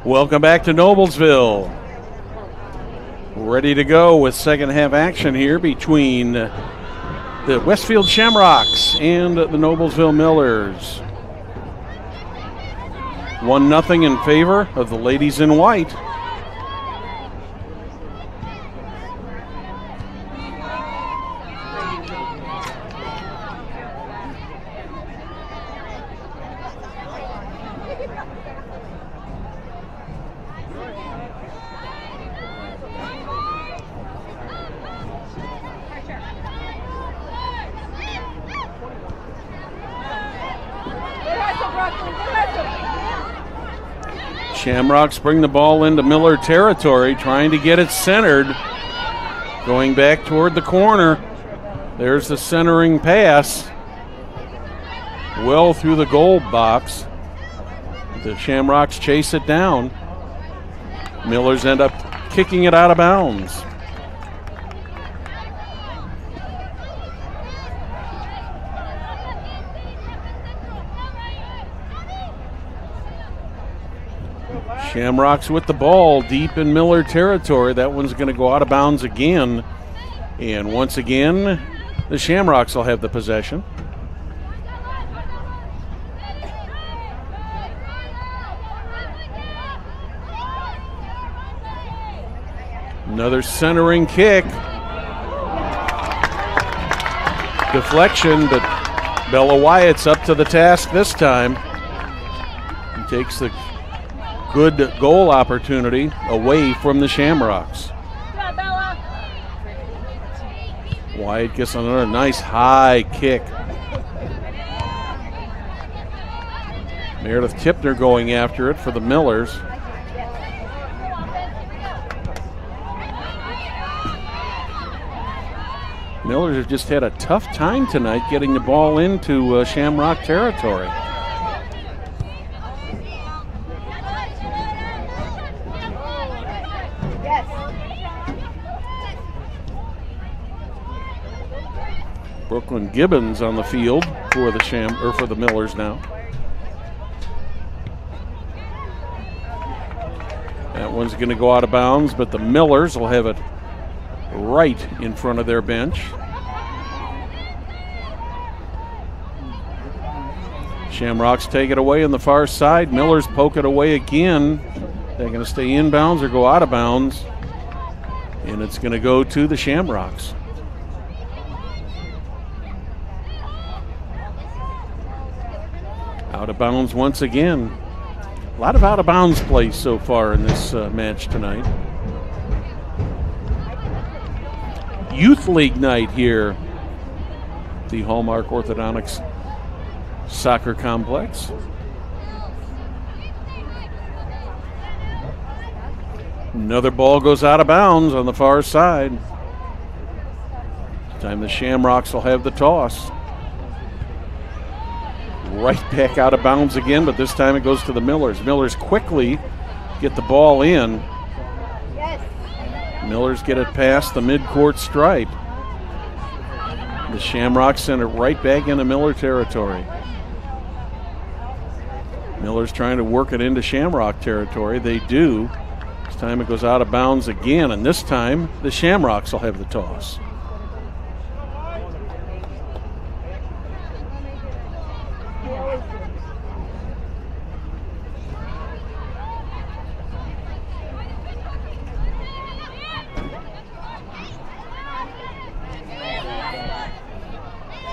Welcome back to Noblesville. Ready to go with second half action here between the Westfield Shamrocks and the Noblesville Millers. 1-0 in favor of the ladies in white. Shamrocks bring the ball into Miller territory, trying to get it centered. Going back toward the corner. There's the centering pass. Well through the goal box. The Shamrocks chase it down. Millers end up kicking it out of bounds. Shamrocks with the ball deep in Miller territory. That one's going to go out of bounds again. And once again, the Shamrocks will have the possession. Another centering kick. Deflection, but Bella Wyatt's up to the task this time. He takes the good goal opportunity away from the Shamrocks. Wyatt gets another nice high kick. Meredith Tipner going after it for the Millers. Millers have just had a tough time tonight getting the ball into Shamrock territory. Brooklyn Gibbons on the field for the Millers now. That one's going to go out of bounds, but the Millers will have it right in front of their bench. Shamrocks take it away on the far side. Millers poke it away again. They're going to stay inbounds or go out of bounds. And it's going to go to the Shamrocks. Out of bounds once again. A lot of out of bounds plays so far in this match tonight. Youth League night here, the Hallmark Orthodontics Soccer Complex. Another ball goes out of bounds on the far side. This time the Shamrocks will have the toss. Right back out of bounds again, but this time it goes to the Millers. Millers quickly get the ball in. Millers get it past the midcourt stripe. The Shamrocks send it right back into Miller territory. Millers trying to work it into Shamrock territory. They do. This time it goes out of bounds again, and this time the Shamrocks will have the toss.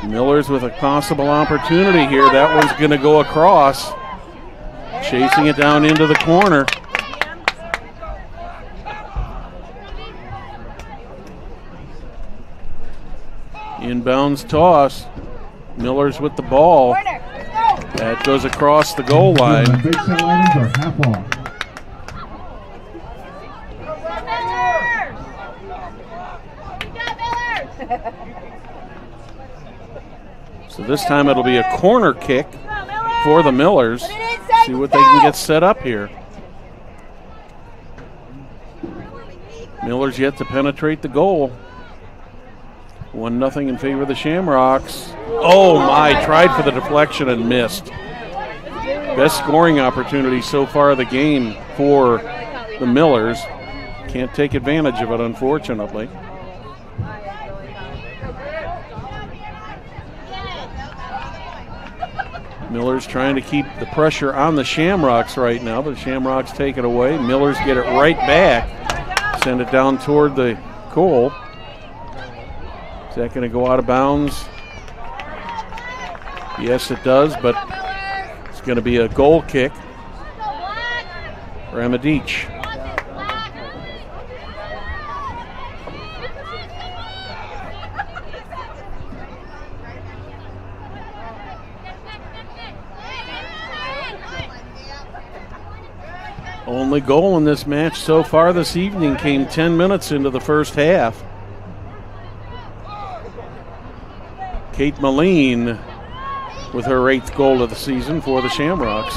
Millers with a possible opportunity here. That one's going to go across. Chasing it down into the corner. Inbounds toss. Millers with the ball. That goes across the goal line. Big set linings are half off. So this time it'll be a corner kick for the Millers. See what they can get set up here. Millers yet to penetrate the goal. 1-0 in favor of the Shamrocks. Oh my, tried for the deflection and missed. Best scoring opportunity so far of the game for the Millers. Can't take advantage of it, unfortunately. Millers trying to keep the pressure on the Shamrocks right now, but the Shamrocks take it away. Millers get it right back, send it down toward the goal. Is that going to go out of bounds? Yes, it does, but it's going to be a goal kick for Amadich. Only goal in this match so far this evening came 10 minutes into the first half. Kate Moline with her 8th goal of the season for the Shamrocks.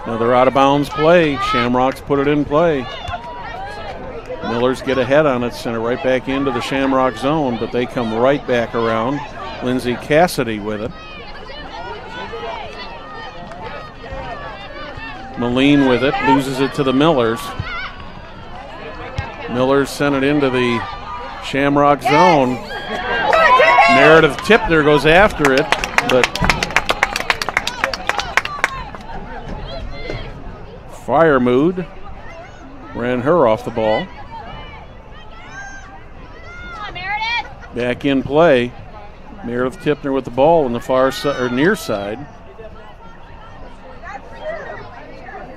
Another out of bounds play. Shamrocks put it in play. Millers get ahead on it, send it right back into the Shamrock zone, but they come right back around. Lindsay Cassidy with it. Moline with it, loses it to the Millers. Millers sent it into the Shamrock zone. Meredith Tipner goes after it, but Firemood ran her off the ball. Back in play. Meredith Tipner with the ball on the far side or near side.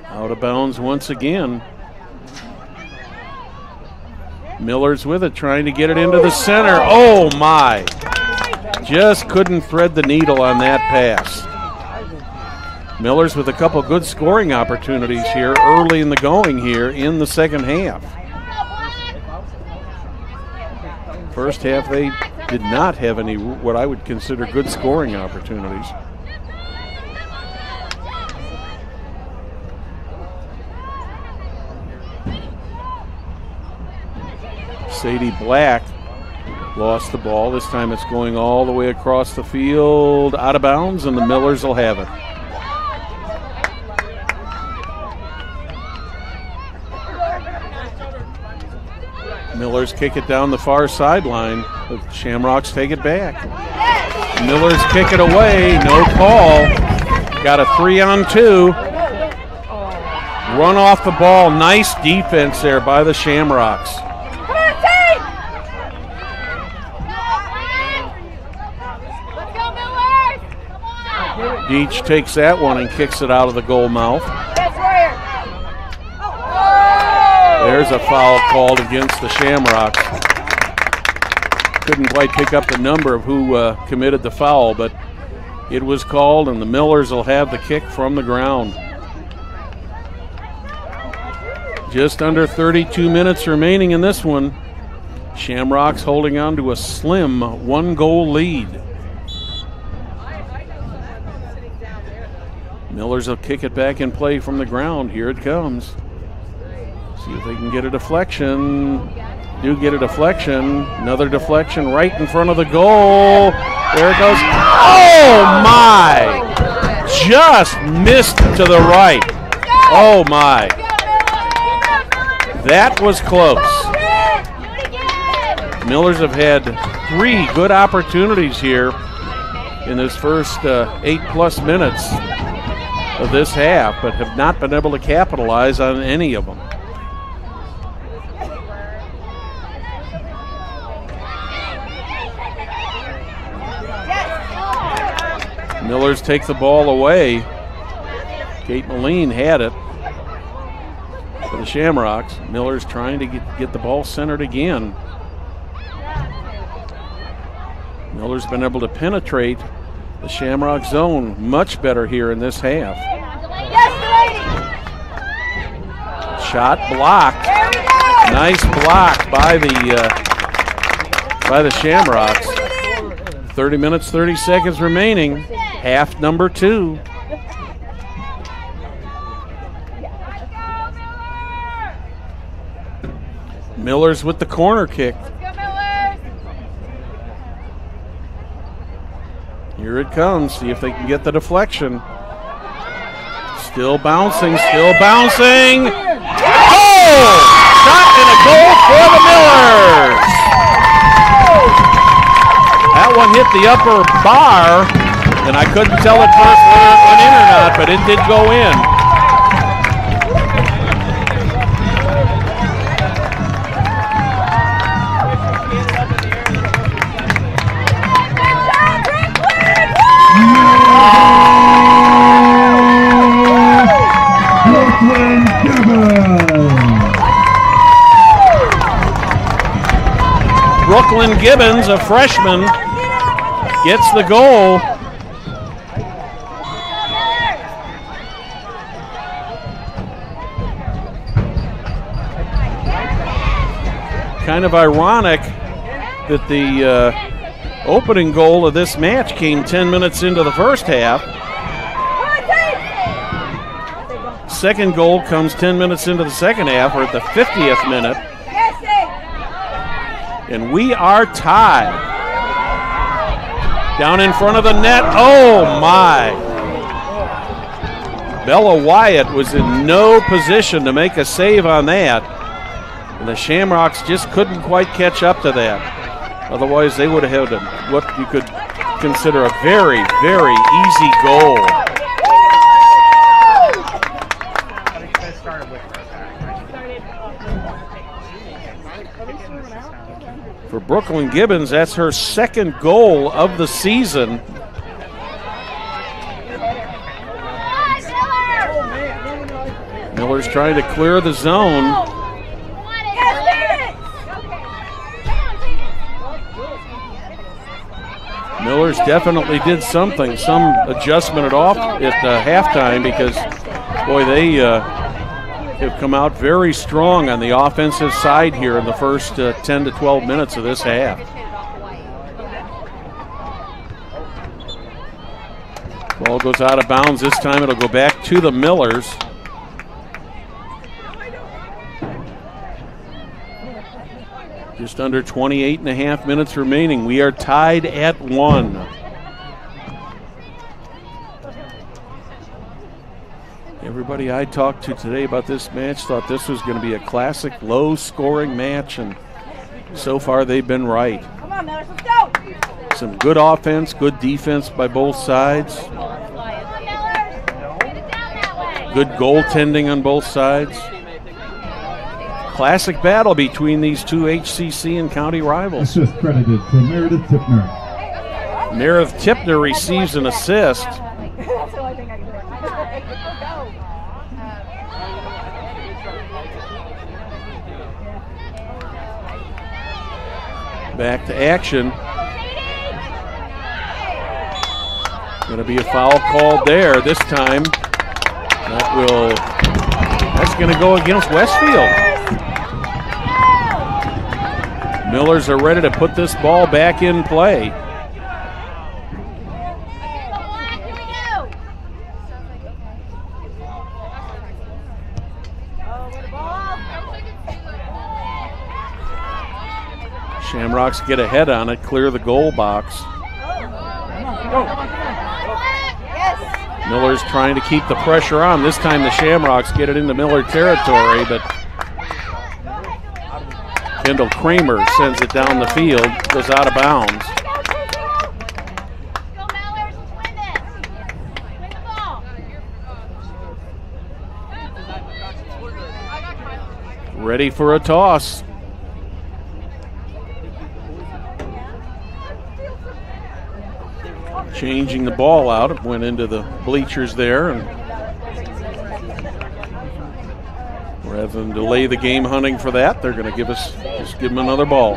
Out of bounds once again. Miller's with it, trying to get it into the center. Oh my! Just couldn't thread the needle on that pass. Miller's with a couple good scoring opportunities here early in the going here in the second half. First half they did not have any what I would consider good scoring opportunities. Sadie Black lost the ball. This time it's going all the way across the field, out of bounds, and the Millers will have it. Millers kick it down the far sideline. The Shamrocks take it back. Millers kick it away. No call. Got a 3-on-2. Run off the ball. Nice defense there by the Shamrocks. Deach takes that one and kicks it out of the goal mouth. There's a foul called against the Shamrocks. Couldn't quite pick up the number of who committed the foul, but it was called, and the Millers will have the kick from the ground. Just under 32 minutes remaining in this one. Shamrocks holding on to a slim 1-goal lead. Millers will kick it back in play from the ground. Here it comes. See if they can get a deflection. Do get a deflection. Another deflection right in front of the goal. There it goes. Oh my! Just missed to the right. Oh my. That was close. Millers have had 3 good opportunities here in this first 8+ minutes of this half, but have not been able to capitalize on any of them. Millers take the ball away. Kate Moline had it for the Shamrocks. Millers trying to get the ball centered again. Miller's been able to penetrate the Shamrock zone much better here in this half. Shot blocked. Nice block by the Shamrocks. 30 minutes, 30 seconds remaining. Half number 2. Millers with the corner kick. Here it comes. See if they can get the deflection. Still bouncing, still bouncing. Oh! Shot and a goal for the Millers. That one hit the upper bar, and I couldn't tell at first whether it went in or not, but it did go in. Brooklyn Gibbons, a freshman, gets the goal. Kind of ironic that the opening goal of this match came 10 minutes into the first half. Second goal comes 10 minutes into the second half, or at the 50th minute. And we are tied. Down in front of the net. Oh, my. Bella Wyatt was in no position to make a save on that. And the Shamrocks just couldn't quite catch up to that. Otherwise, they would have had what you could consider a very, very easy goal. For Brooklyn Gibbons, that's her second goal of the season. Miller's trying to clear the zone. Millers definitely did something, some adjustment at halftime, because, boy, they have come out very strong on the offensive side here in the first 10 to 12 minutes of this half. Ball goes out of bounds. This time it'll go back to the Millers. Just under 28 and a half minutes remaining. We are tied at 1. Everybody I talked to today about this match thought this was going to be a classic low-scoring match, and so far they've been right. Come on, Millers, let's go! Some good offense, good defense by both sides. Good goaltending on both sides. Classic battle between these two HCC and county rivals. Assist credited to Meredith Tipner. Meredith Tipner receives an assist. That's the only thing I can do. Back to action. Going to be a foul called there this time. That's going to go against Westfield. Millers are ready to put this ball back in play. Shamrocks get ahead on it, clear the goal box. Miller's trying to keep the pressure on. This time the Shamrocks get it into Miller territory, but Kendall Kramer sends it down the field, goes out of bounds. Ready for a toss. Changing the ball out, it went into the bleachers there, and rather than delay the game hunting for that, they're going to give them another ball.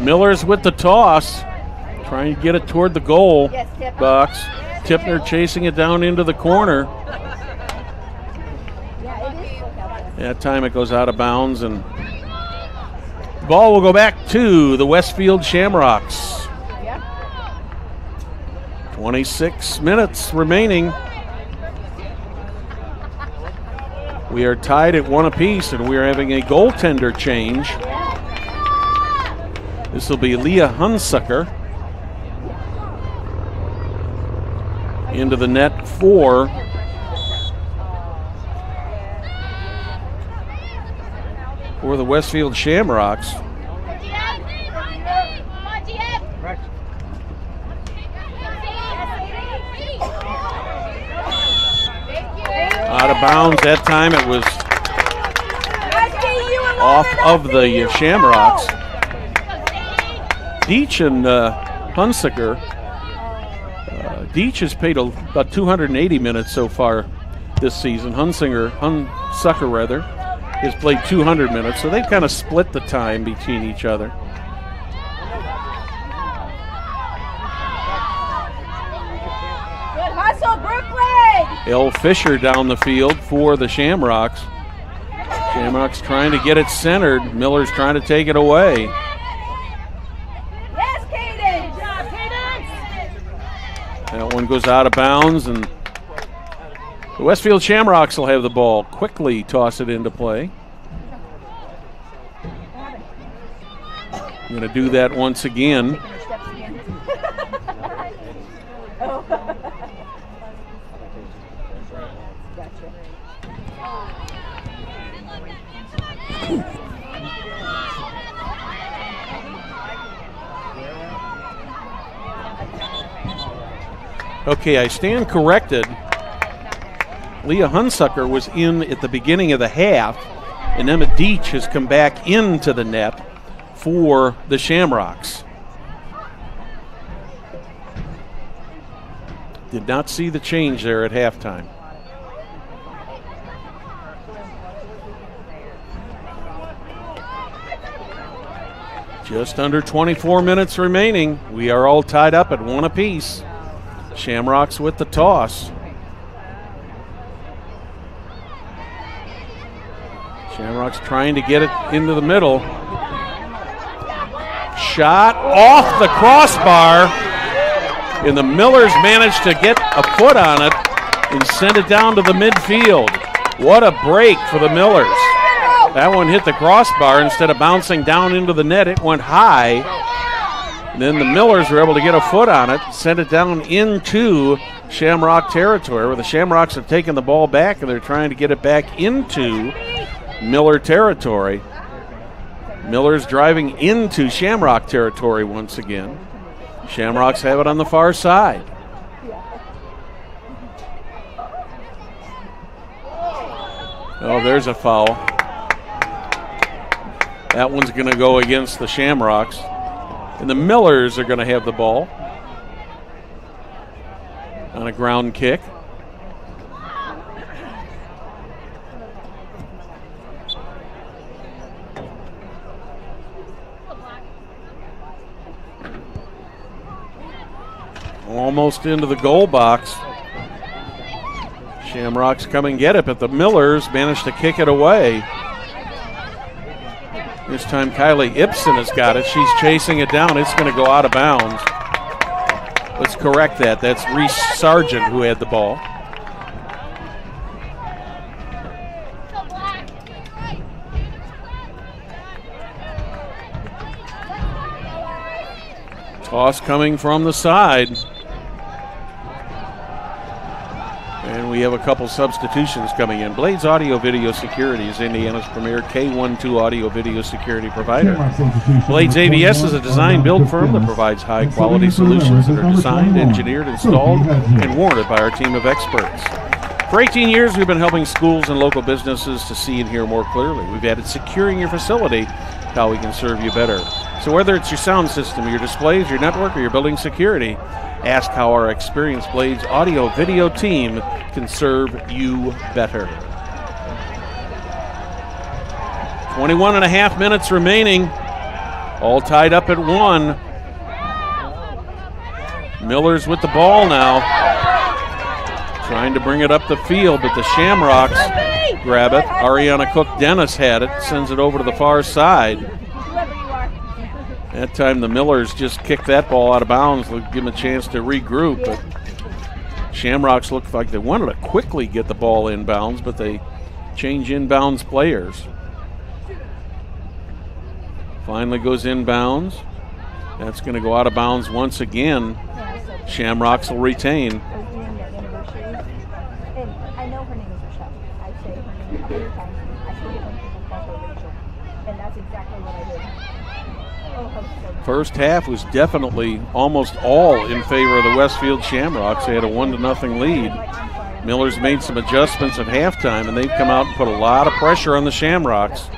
Miller's with the toss, trying to get it toward the goal box. Tipner chasing it down into the corner. That time it goes out of bounds, and the ball will go back to the Westfield Shamrocks. 26 minutes remaining. We are tied at 1 apiece, and we are having a goaltender change. This will be Leah Hunsucker. into the net for the Westfield Shamrocks. Out of bounds. That time it was off of the Shamrocks. Deach and Hunsaker. Deach has played about 280 minutes so far this season. Hunsaker has played 200 minutes, so they've kind of split the time between each other. Good hustle, Brooklyn! El Fisher down the field for the Shamrocks. Shamrocks trying to get it centered. Miller's trying to take it away. Yes, Kaden! Good job, Kaden! That one goes out of bounds, and the Westfield Shamrocks will have the ball. Quickly toss it into play. Going to do that once again. Okay, I stand corrected. Leah Hunsaker was in at the beginning of the half, and Emma Deach has come back into the net for the Shamrocks. Did not see the change there at halftime. Just under 24 minutes remaining. We are all tied up at 1 apiece. Shamrocks with the toss. Shamrocks trying to get it into the middle. Shot off the crossbar, and the Millers managed to get a foot on it and send it down to the midfield. What a break for the Millers. That one hit the crossbar. Instead of bouncing down into the net, it went high. And then the Millers were able to get a foot on it, send it down into Shamrock territory, where the Shamrocks have taken the ball back and they're trying to get it back into Miller territory. Miller's driving into Shamrock territory once again. Shamrocks have it on the far side. Oh, there's a foul. That one's going to go against the Shamrocks. And the Millers are going to have the ball on a ground kick. Almost into the goal box. Shamrocks come and get it, but the Millers managed to kick it away. This time Kylie Ibsen has got it. She's chasing it down. It's going to go out of bounds. Let's correct that. That's Reese Sargent who had the ball. Toss coming from the side. And we have a couple substitutions coming in. Blades Audio Video Security is Indiana's premier K12 audio video security provider. Blades AVS is a design-build firm that provides high-quality solutions that are designed, engineered, installed, and warranted by our team of experts. For 18 years, we've been helping schools and local businesses to see and hear more clearly. We've added securing your facility, how we can serve you better. So whether it's your sound system, your displays, your network, or your building security, ask how our experienced Blades audio video team can serve you better. 21 and a half minutes remaining. All tied up at 1. Miller's with the ball now. Trying to bring it up the field, but the Shamrocks grab it. Ariana Cook-Dennis had it, sends it over to the far side. That time the Millers just kicked that ball out of bounds, give them a chance to regroup. But Shamrocks looked like they wanted to quickly get the ball inbounds, but they change inbounds players. Finally goes inbounds. That's going to go out of bounds once again. Shamrocks will retain. First half was definitely almost all in favor of the Westfield Shamrocks. They had a 1-0 lead. Millers made some adjustments at halftime, and they've come out and put a lot of pressure on the Shamrocks.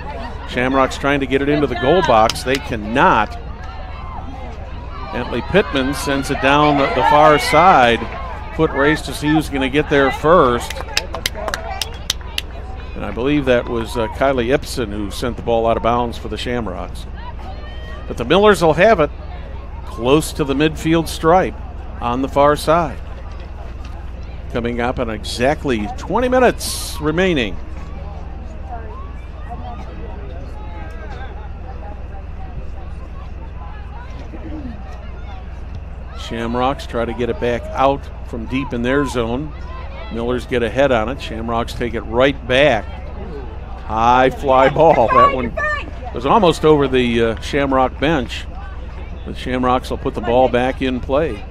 Shamrocks trying to get it into the goal box. They cannot. Bentley Pittman sends it down the far side. Foot race to see who's going to get there first. And I believe that was Kylie Ipson who sent the ball out of bounds for the Shamrocks. But the Millers will have it close to the midfield stripe on the far side. Coming up in exactly 20 minutes remaining. Shamrocks try to get it back out from deep in their zone. Millers get ahead on it. Shamrocks take it right back. High fly ball. That one was almost over the Shamrock bench. The Shamrocks will put the ball back in play.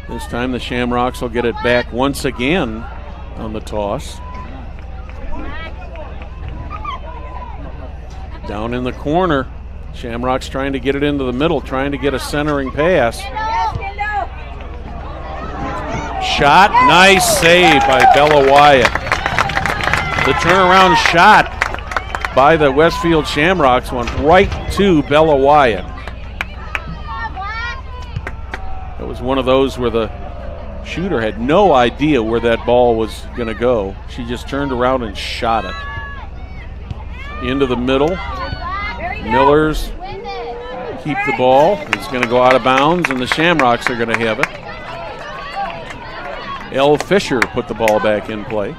This time the Shamrocks will get it back once again on the toss. Down in the corner, Shamrocks trying to get it into the middle, trying to get a centering pass. Shot, nice save by Bella Wyatt. The turnaround shot by the Westfield Shamrocks went right to Bella Wyatt. It was one of those where the shooter had no idea where that ball was going to go. She just turned around and shot it. Into the middle. Millers keep the ball. It's going to go out of bounds, and the Shamrocks are going to have it. Elle Fisher put the ball back in play.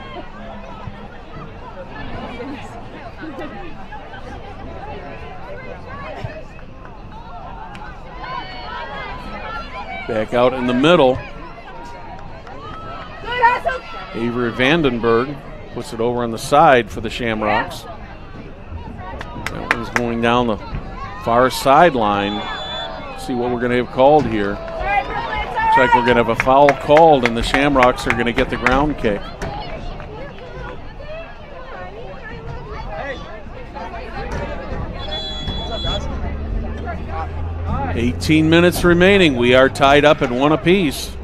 Back out in the middle. Avery Vandenberg puts it over on the side for the Shamrocks. That one's going down the far sideline. Let's see what we're going to have called here. Looks like we're going to have a foul called, and the Shamrocks are going to get the ground kick. "18 minutes remaining. We are tied up at 1 apiece.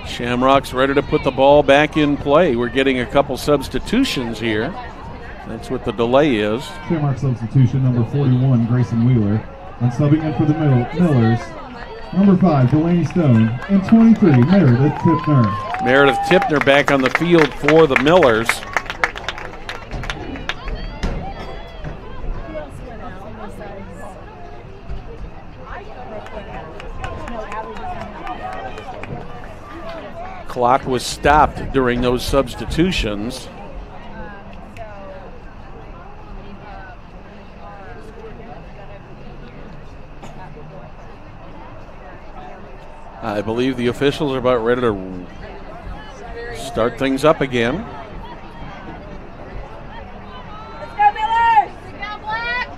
Shamrocks ready to put the ball back in play. We're getting a couple substitutions here. That's what the delay is. Shamrock substitution, number 41, Grayson Wheeler. And subbing in for the Millers, number 5, Delaney Stone. And 23, Meredith Tipner. Meredith Tipner back on the field for the Millers. Clock was stopped during those substitutions. I believe the officials are about ready to start things up again. Let's go, Millers! Let's go, Black!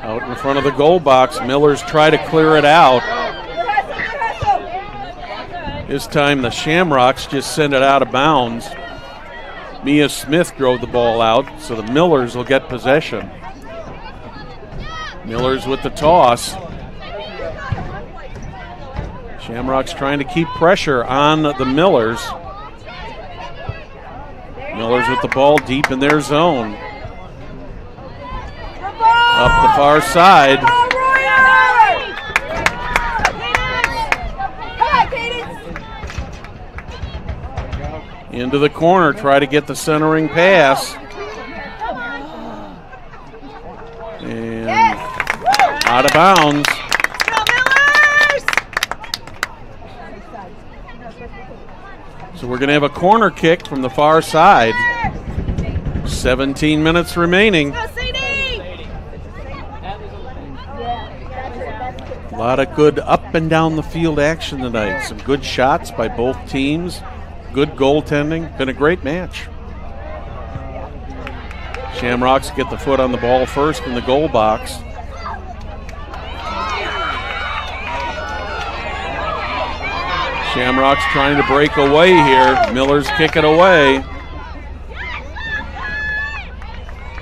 Out in front of the goal box, Millers try to clear it out. This time the Shamrocks just send it out of bounds. Mia Smith drove the ball out, so the Millers will get possession. Millers with the toss. Shamrocks trying to keep pressure on the Millers. Millers with the ball deep in their zone. Up the far side. Into the corner, try to get the centering pass. And out of bounds. So we're going to have a corner kick from the far side. 17 minutes remaining. Go, CD! A lot of good up and down the field action tonight. Some good shots by both teams. Good goaltending. Been a great match. Shamrocks get the foot on the ball first in the goal box. Shamrocks trying to break away here. Miller's kick it away.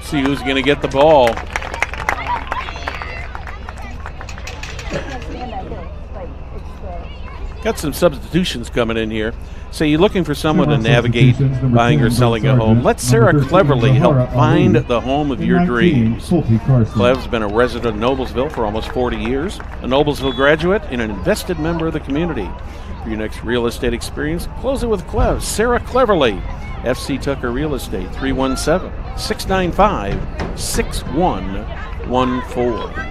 See who's going to get the ball. Got some substitutions coming in here. So you're looking for someone to navigate buying or selling a home. Let Sarah Cleverly help find the home of your dreams. Clev's been a resident of Noblesville for almost 40 years, a Noblesville graduate and an invested member of the community. For your next real estate experience, close it with Clev. Sarah Cleverly, FC Tucker Real Estate, 317-695-6114.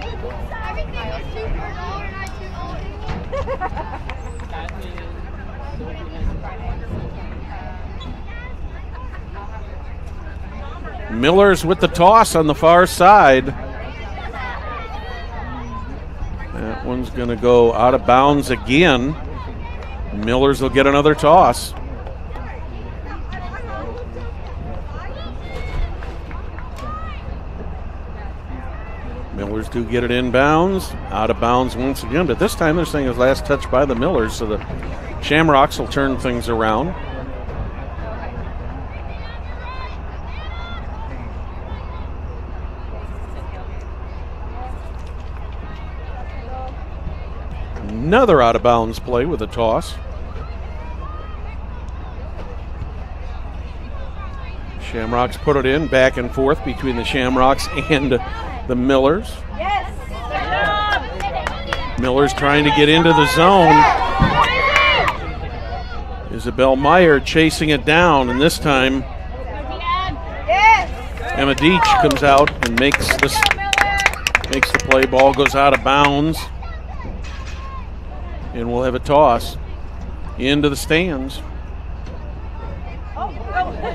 Miller's with the toss on the far side. That one's going to go out of bounds again. Miller's will get another toss. Millers do get it inbounds. Out of bounds once again, but this time they're saying it was last touch by the Millers, so the Shamrocks will turn things around. Another out of bounds play with a toss. Shamrocks put it in, back and forth between the Shamrocks and the Millers. Millers trying to get into the zone. Isabel Meyer chasing it down, and this time Emma Deach comes out and makes the play. Ball goes out of bounds. And we'll have a toss into the stands.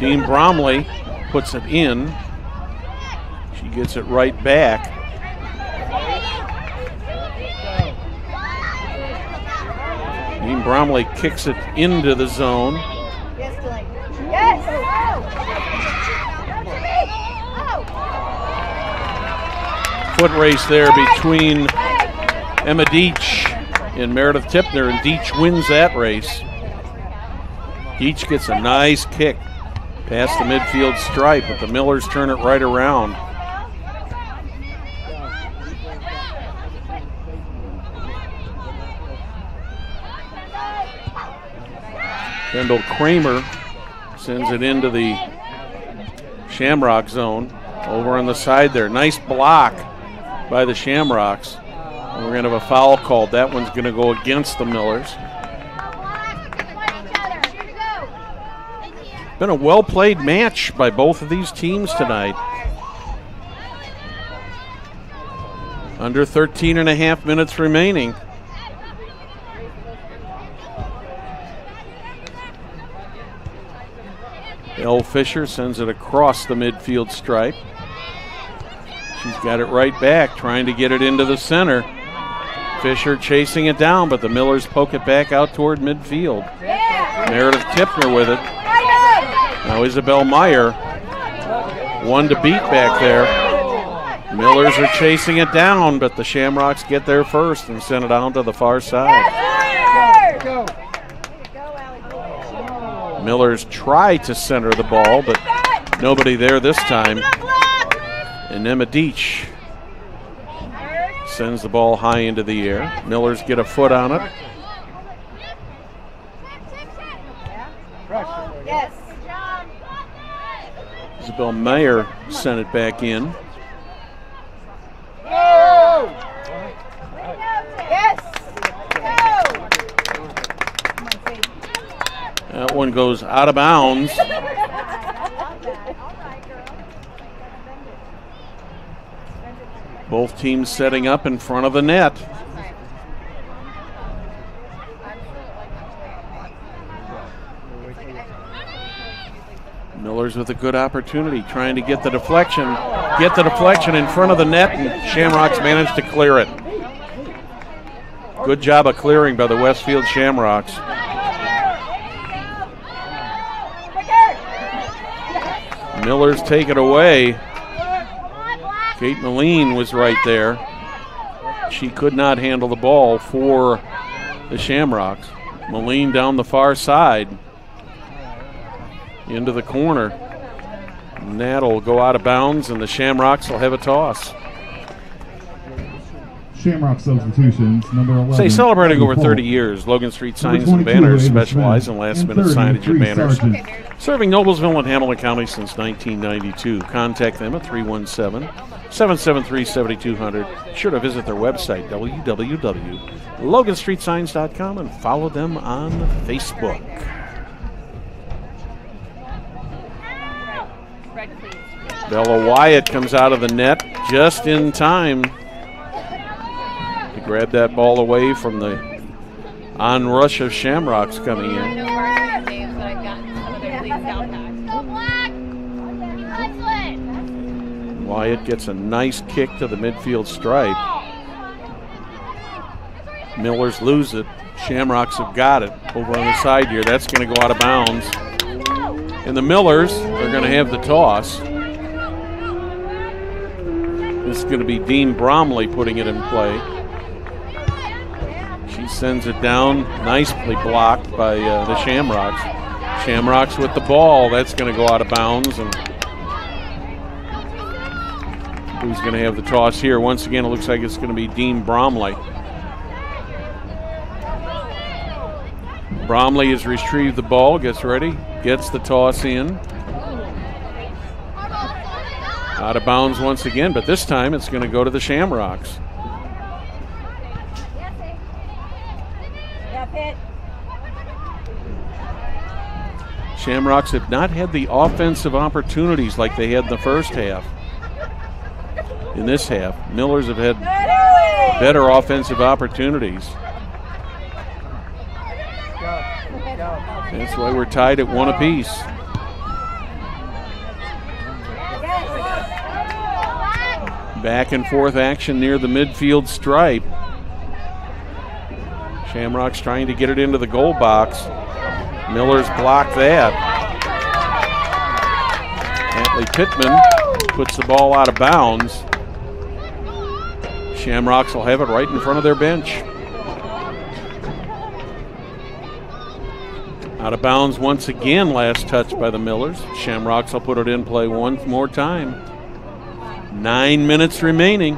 Dean Bromley puts it in. She gets it right back. Dean Bromley kicks it into the zone. Foot race there between Emma Deach and Meredith Tipner, and Deach wins that race. Deach gets a nice kick past the midfield stripe, but the Millers turn it right around. Kendall Kramer sends it into the Shamrock zone. Over on the side there. Nice block by the Shamrocks. And we're going to have a foul called. That one's going to go against the Millers. Been a well-played match by both of these teams tonight. Under 13 and a half minutes remaining. Elle Fisher sends it across the midfield stripe. She's got it right back, trying to get it into the center. Fisher chasing it down, but the Millers poke it back out toward midfield. Meredith Tipner with it. Now Isabel Meyer, one to beat back there. Millers are chasing it down, but the Shamrocks get there first and send it down to the far side. Millers try to center the ball, but nobody there this time. And Emma Deach sends the ball high into the air. Millers get a foot on it. Isabel Meyer sent it back in. That one goes out of bounds. Both teams setting up in front of the net. Millers Millers with a good opportunity, trying to get the deflection in front of the net, and Shamrocks managed to clear it. Good job of clearing by the Westfield Shamrocks. Millers take it away. Kate Moline was right there. She could not handle the ball for the Shamrocks. Moline down the far side into the corner. And that'll go out of bounds, and the Shamrocks will have a toss. Shamrock substitutions, number 11. Say, celebrating over Paul. 30 years, Logan Street Number Signs and 22, Banners Ava specialize Smith. in last-minute And 30, signage and Bree banners. Sargent. Serving Noblesville and Hamilton County since 1992. Contact them at 317-773-7200. Be sure to visit their website, www.loganstreetsigns.com, and follow them on Facebook. Bella Wyatt comes out of the net just in time to grab that ball away from the onrush of Shamrocks coming in. Wyatt gets a nice kick to the midfield stripe. Millers lose it. Shamrocks have got it over on the side here. That's going to go out of bounds. And the Millers are going to have the toss. This is going to be Dean Bromley putting it in play. She sends it down, nicely blocked by the Shamrocks. Shamrocks with the ball. That's going to go out of bounds. And who's going to have the toss here? Once again, it looks like it's going to be Dean Bromley. Bromley has retrieved the ball, gets ready, gets the toss in. Out of bounds once again, but this time it's going to go to the Shamrocks. Shamrocks have not had the offensive opportunities like they had in the first half. In this half, Millers have had better offensive opportunities. That's why we're tied at one apiece. Back and forth action near the midfield stripe. Shamrocks trying to get it into the goal box. Millers blocked that. Antley Pittman puts the ball out of bounds. Shamrocks will have it right in front of their bench. Out of bounds once again, last touch by the Millers. Shamrocks will put it in play one more time. 9 minutes remaining.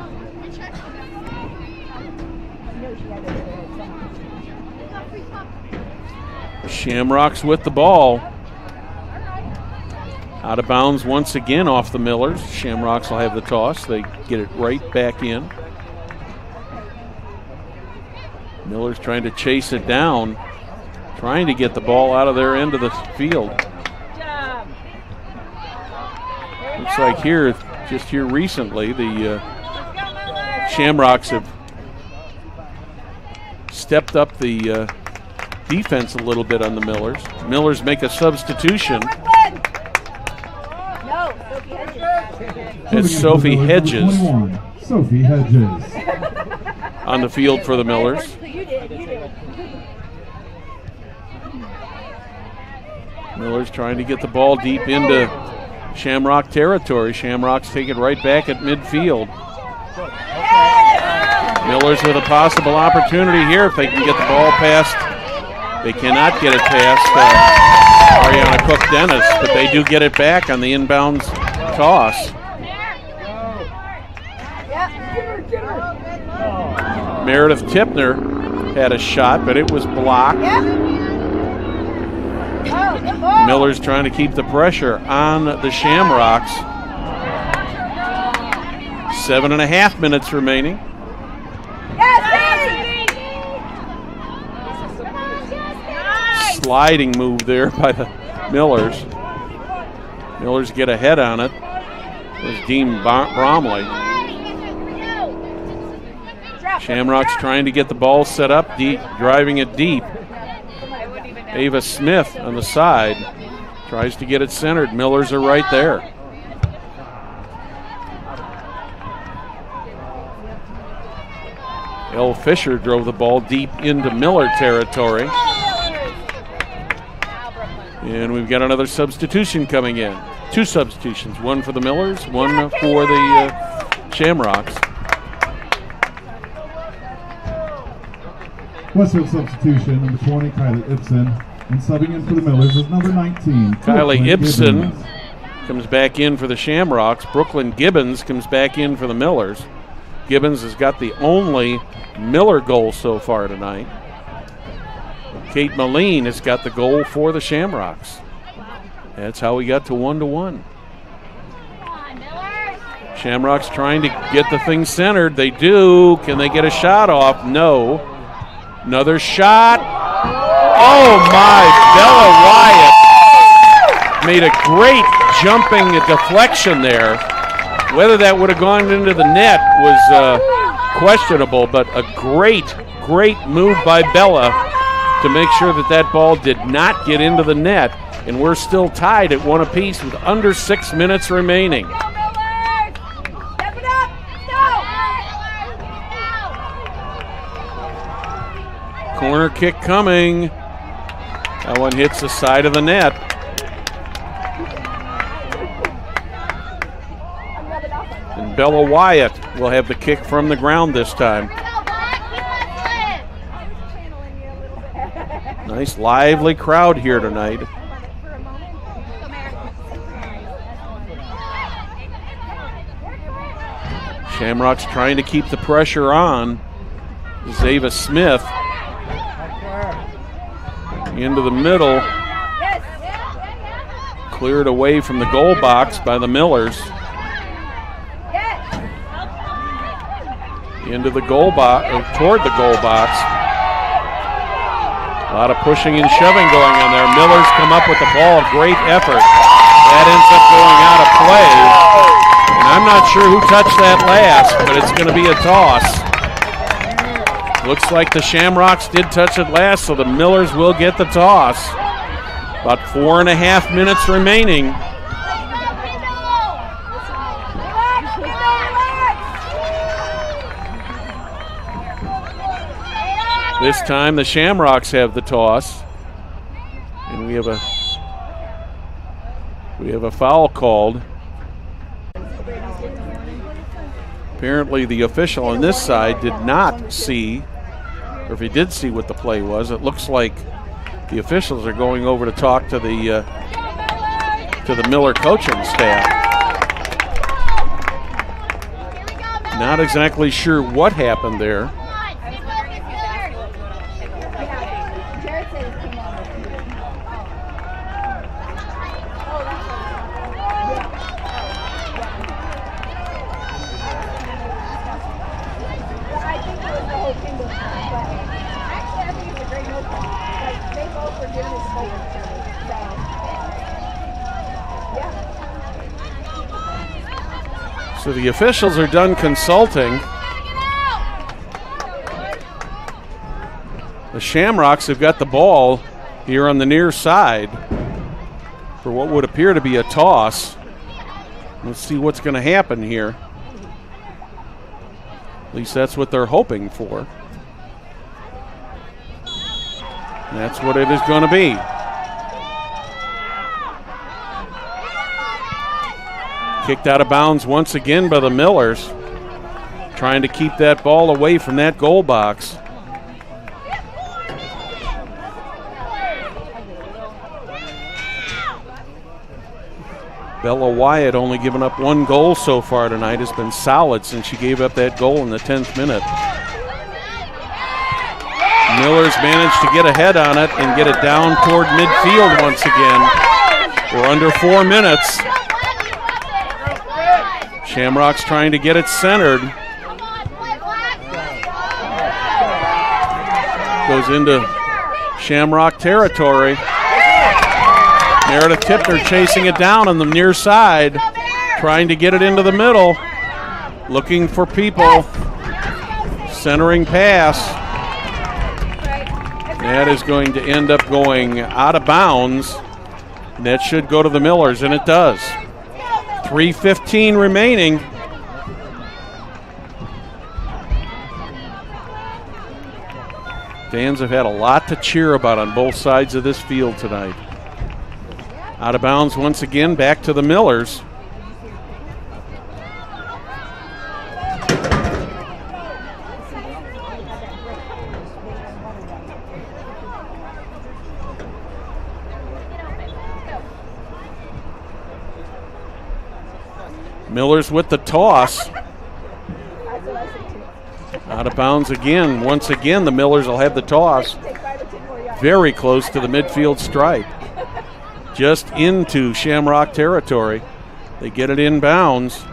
Shamrocks with the ball. Out of bounds once again off the Millers. Shamrocks will have the toss. They get it right back in. Millers trying to chase it down, trying to get the ball out of their end of the field. Looks like here, just here recently, the Shamrocks have stepped up the defense a little bit on the Millers. Millers make a substitution. It's Sophie Hedges on the field for the Millers. Millers trying to get the ball deep into Shamrock territory. Shamrocks take it right back at midfield. Millers with a possible opportunity here if they can get the ball past. They cannot get it past Ariana Cook-Dennis, but they do get it back on the inbounds toss. Meredith Tipner had a shot, but it was blocked. Miller's trying to keep the pressure on the Shamrocks. 7.5 minutes remaining. Sliding move there by the Millers. Millers get ahead on it. It was Dean Bromley. Shamrocks trying to get the ball set up deep, driving it deep. Ava Smith on the side, Tries to get it centered. Millers are right there. L. Fisher drove the ball deep into Miller territory. And we've got another substitution coming in. 2 substitutions, one for the Millers, one for the Shamrocks. Westfield substitution, number 20, Kylie Ibsen. And subbing in for the Millers is number 19, Kylie Ibsen Gibbons. comes back in for the Shamrocks. Brooklyn Gibbons comes back in for the Millers. Gibbons has got the only Miller goal so far tonight. Kate Moline has got the goal for the Shamrocks. That's how we got to 1-1. Shamrocks trying to get the thing centered. They do. Can they get a shot off? No. Another shot. Oh my, Bella Wyatt made a great jumping deflection there. Whether that would have gone into the net was questionable, but a great move by Bella to make sure that that ball did not get into the net. And we're still tied at 1 apiece with under 6 minutes remaining. Corner kick coming. That one hits the side of the net. And Bella Wyatt will have the kick from the ground this time. Nice lively crowd here tonight. Shamrocks trying to keep the pressure on. Zava Smith into the middle. Cleared away from the goal box by the Millers. Into the goal box, toward the goal box. A lot of pushing and shoving going on there. Millers come up with the ball. Great effort. That ends up going out of play. And I'm not sure who touched that last, but it's going to be a toss. Looks like the Shamrocks did touch it last, so the Millers will get the toss. About 4.5 minutes remaining. This time the Shamrocks have the toss. And we have a foul called. Apparently the official on this side did not see, or if he did see what the play was, it looks like the officials are going over to talk to the Miller coaching staff. Not exactly sure what happened there. So the officials are done consulting. The Shamrocks have got the ball here on the near side for what would appear to be a toss. Let's see what's going to happen here. At least that's what they're hoping for. And that's what it is going to be. Kicked out of bounds once again by the Millers, trying to keep that ball away from that goal box. Bella Wyatt only given up 1 goal so far tonight, has been solid since she gave up that goal in the 10th minute. Millers managed to get ahead on it and get it down toward midfield once again. We're under 4 minutes. Shamrocks trying to get it centered. Goes into Shamrock territory. Meredith Tipner chasing it down on the near side, trying to get it into the middle. Looking for people. Centering pass. That is going to end up going out of bounds. And that should go to the Millers, and it does. 3:15 remaining. Fans have had a lot to cheer about on both sides of this field tonight. Out of bounds once again, back to the Millers. Millers with the toss. Out of bounds again. Once again, the Millers will have the toss. Very close to the midfield stripe. Just into Shamrock territory. They get it in bounds.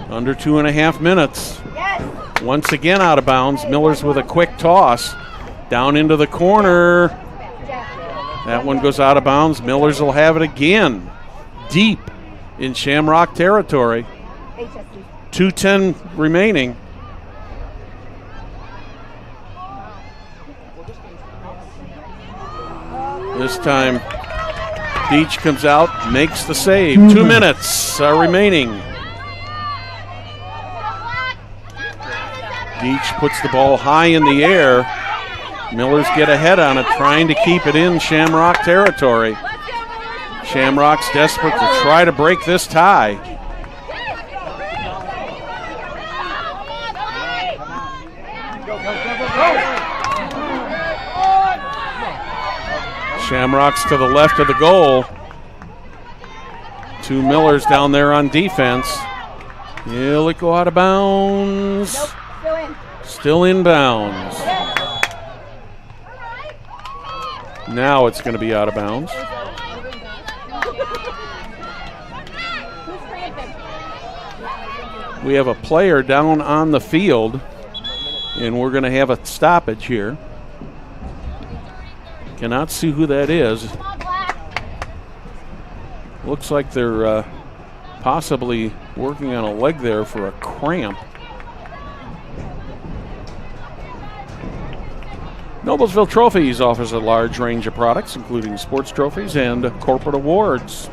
Under 2.5 minutes. Once again out of bounds. Millers with a quick toss. Down into the corner. That one goes out of bounds. Millers will have it again. Deep in Shamrock territory. 2:10 remaining. This time, Beach comes out, makes the save. 2 minutes remaining. Beach puts the ball high in the air. Millers get ahead on it, trying to keep it in Shamrock territory. Shamrock's desperate to try to break this tie. Shamrock's to the left of the goal. 2 Millers down there on defense. Will it go out of bounds? Nope, still in bounds. Now it's going to be out of bounds. We have a player down on the field, and we're going to have a stoppage here. Cannot see who that is. Looks like they're possibly working on a leg there for a cramp. Noblesville Trophies offers a large range of products, including sports trophies and corporate awards.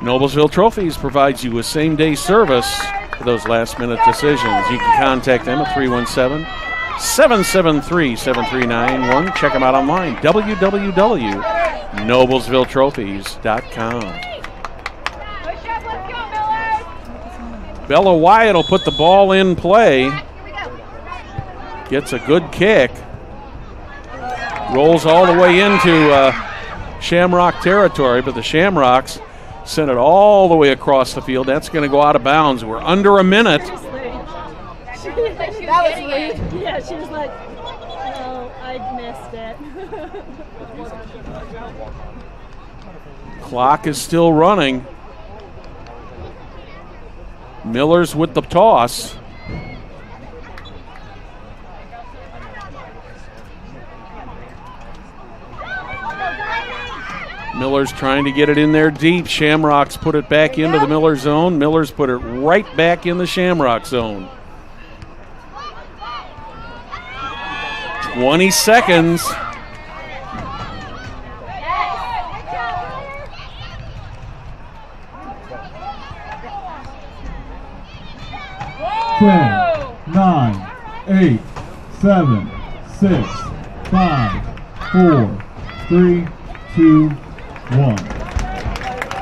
Noblesville Trophies provides you with same-day service for those last-minute decisions. You can contact them at 317-773-7391. Check them out online, www.noblesvilletrophies.com. Bella Wyatt will put the ball in play. Gets a good kick. Rolls all the way into Shamrock territory, but the Shamrocks sent it all the way across the field. That's going to go out of bounds. We're under a minute. That was rude. Yeah, she was like, oh, I missed it. Clock is still running. Millers with the toss. Miller's trying to get it in there deep. Shamrocks put it back into the Miller zone. Millers put it right back in the Shamrock zone. 20 seconds. Ten, 9, 8, 7, 6, 5, 4, 3, 2, 1.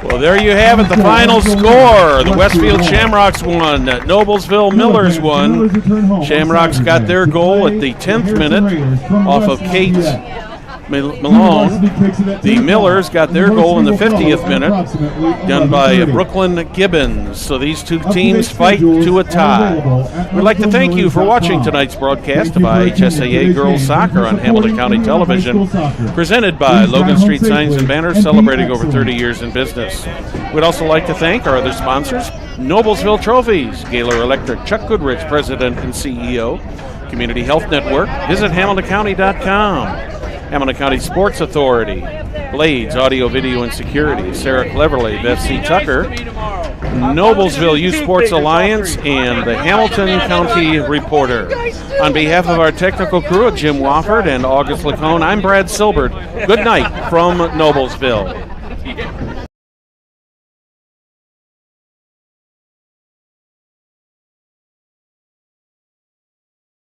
Well, there you have it, the final score. The Westfield Shamrocks won. Noblesville Millers won. Shamrocks got their goal at the 10th minute off of Kate Malone. The Millers got their goal in the 50th minute, done by Brooklyn Gibbons. So these two teams fight to a tie. We'd like to thank you for watching tonight's broadcast of IHSAA Girls Soccer on Hamilton County Television, presented by Logan Street Signs and Banners, celebrating over 30 years in business. We'd also like to thank our other sponsors, Noblesville Trophies, Gaylor Electric, Chuck Goodrich, President and CEO, Community Health Network. Visit HamiltonCounty.com. Hamilton County Sports Authority, Blades, Audio, Video, and Security, Sarah Cleverly, Beth C. Tucker, Noblesville Youth Sports Alliance, and the Hamilton County Reporter. On behalf of our technical crew of Jim Wofford and August Lacone, I'm Brad Silbert. Good night from Noblesville.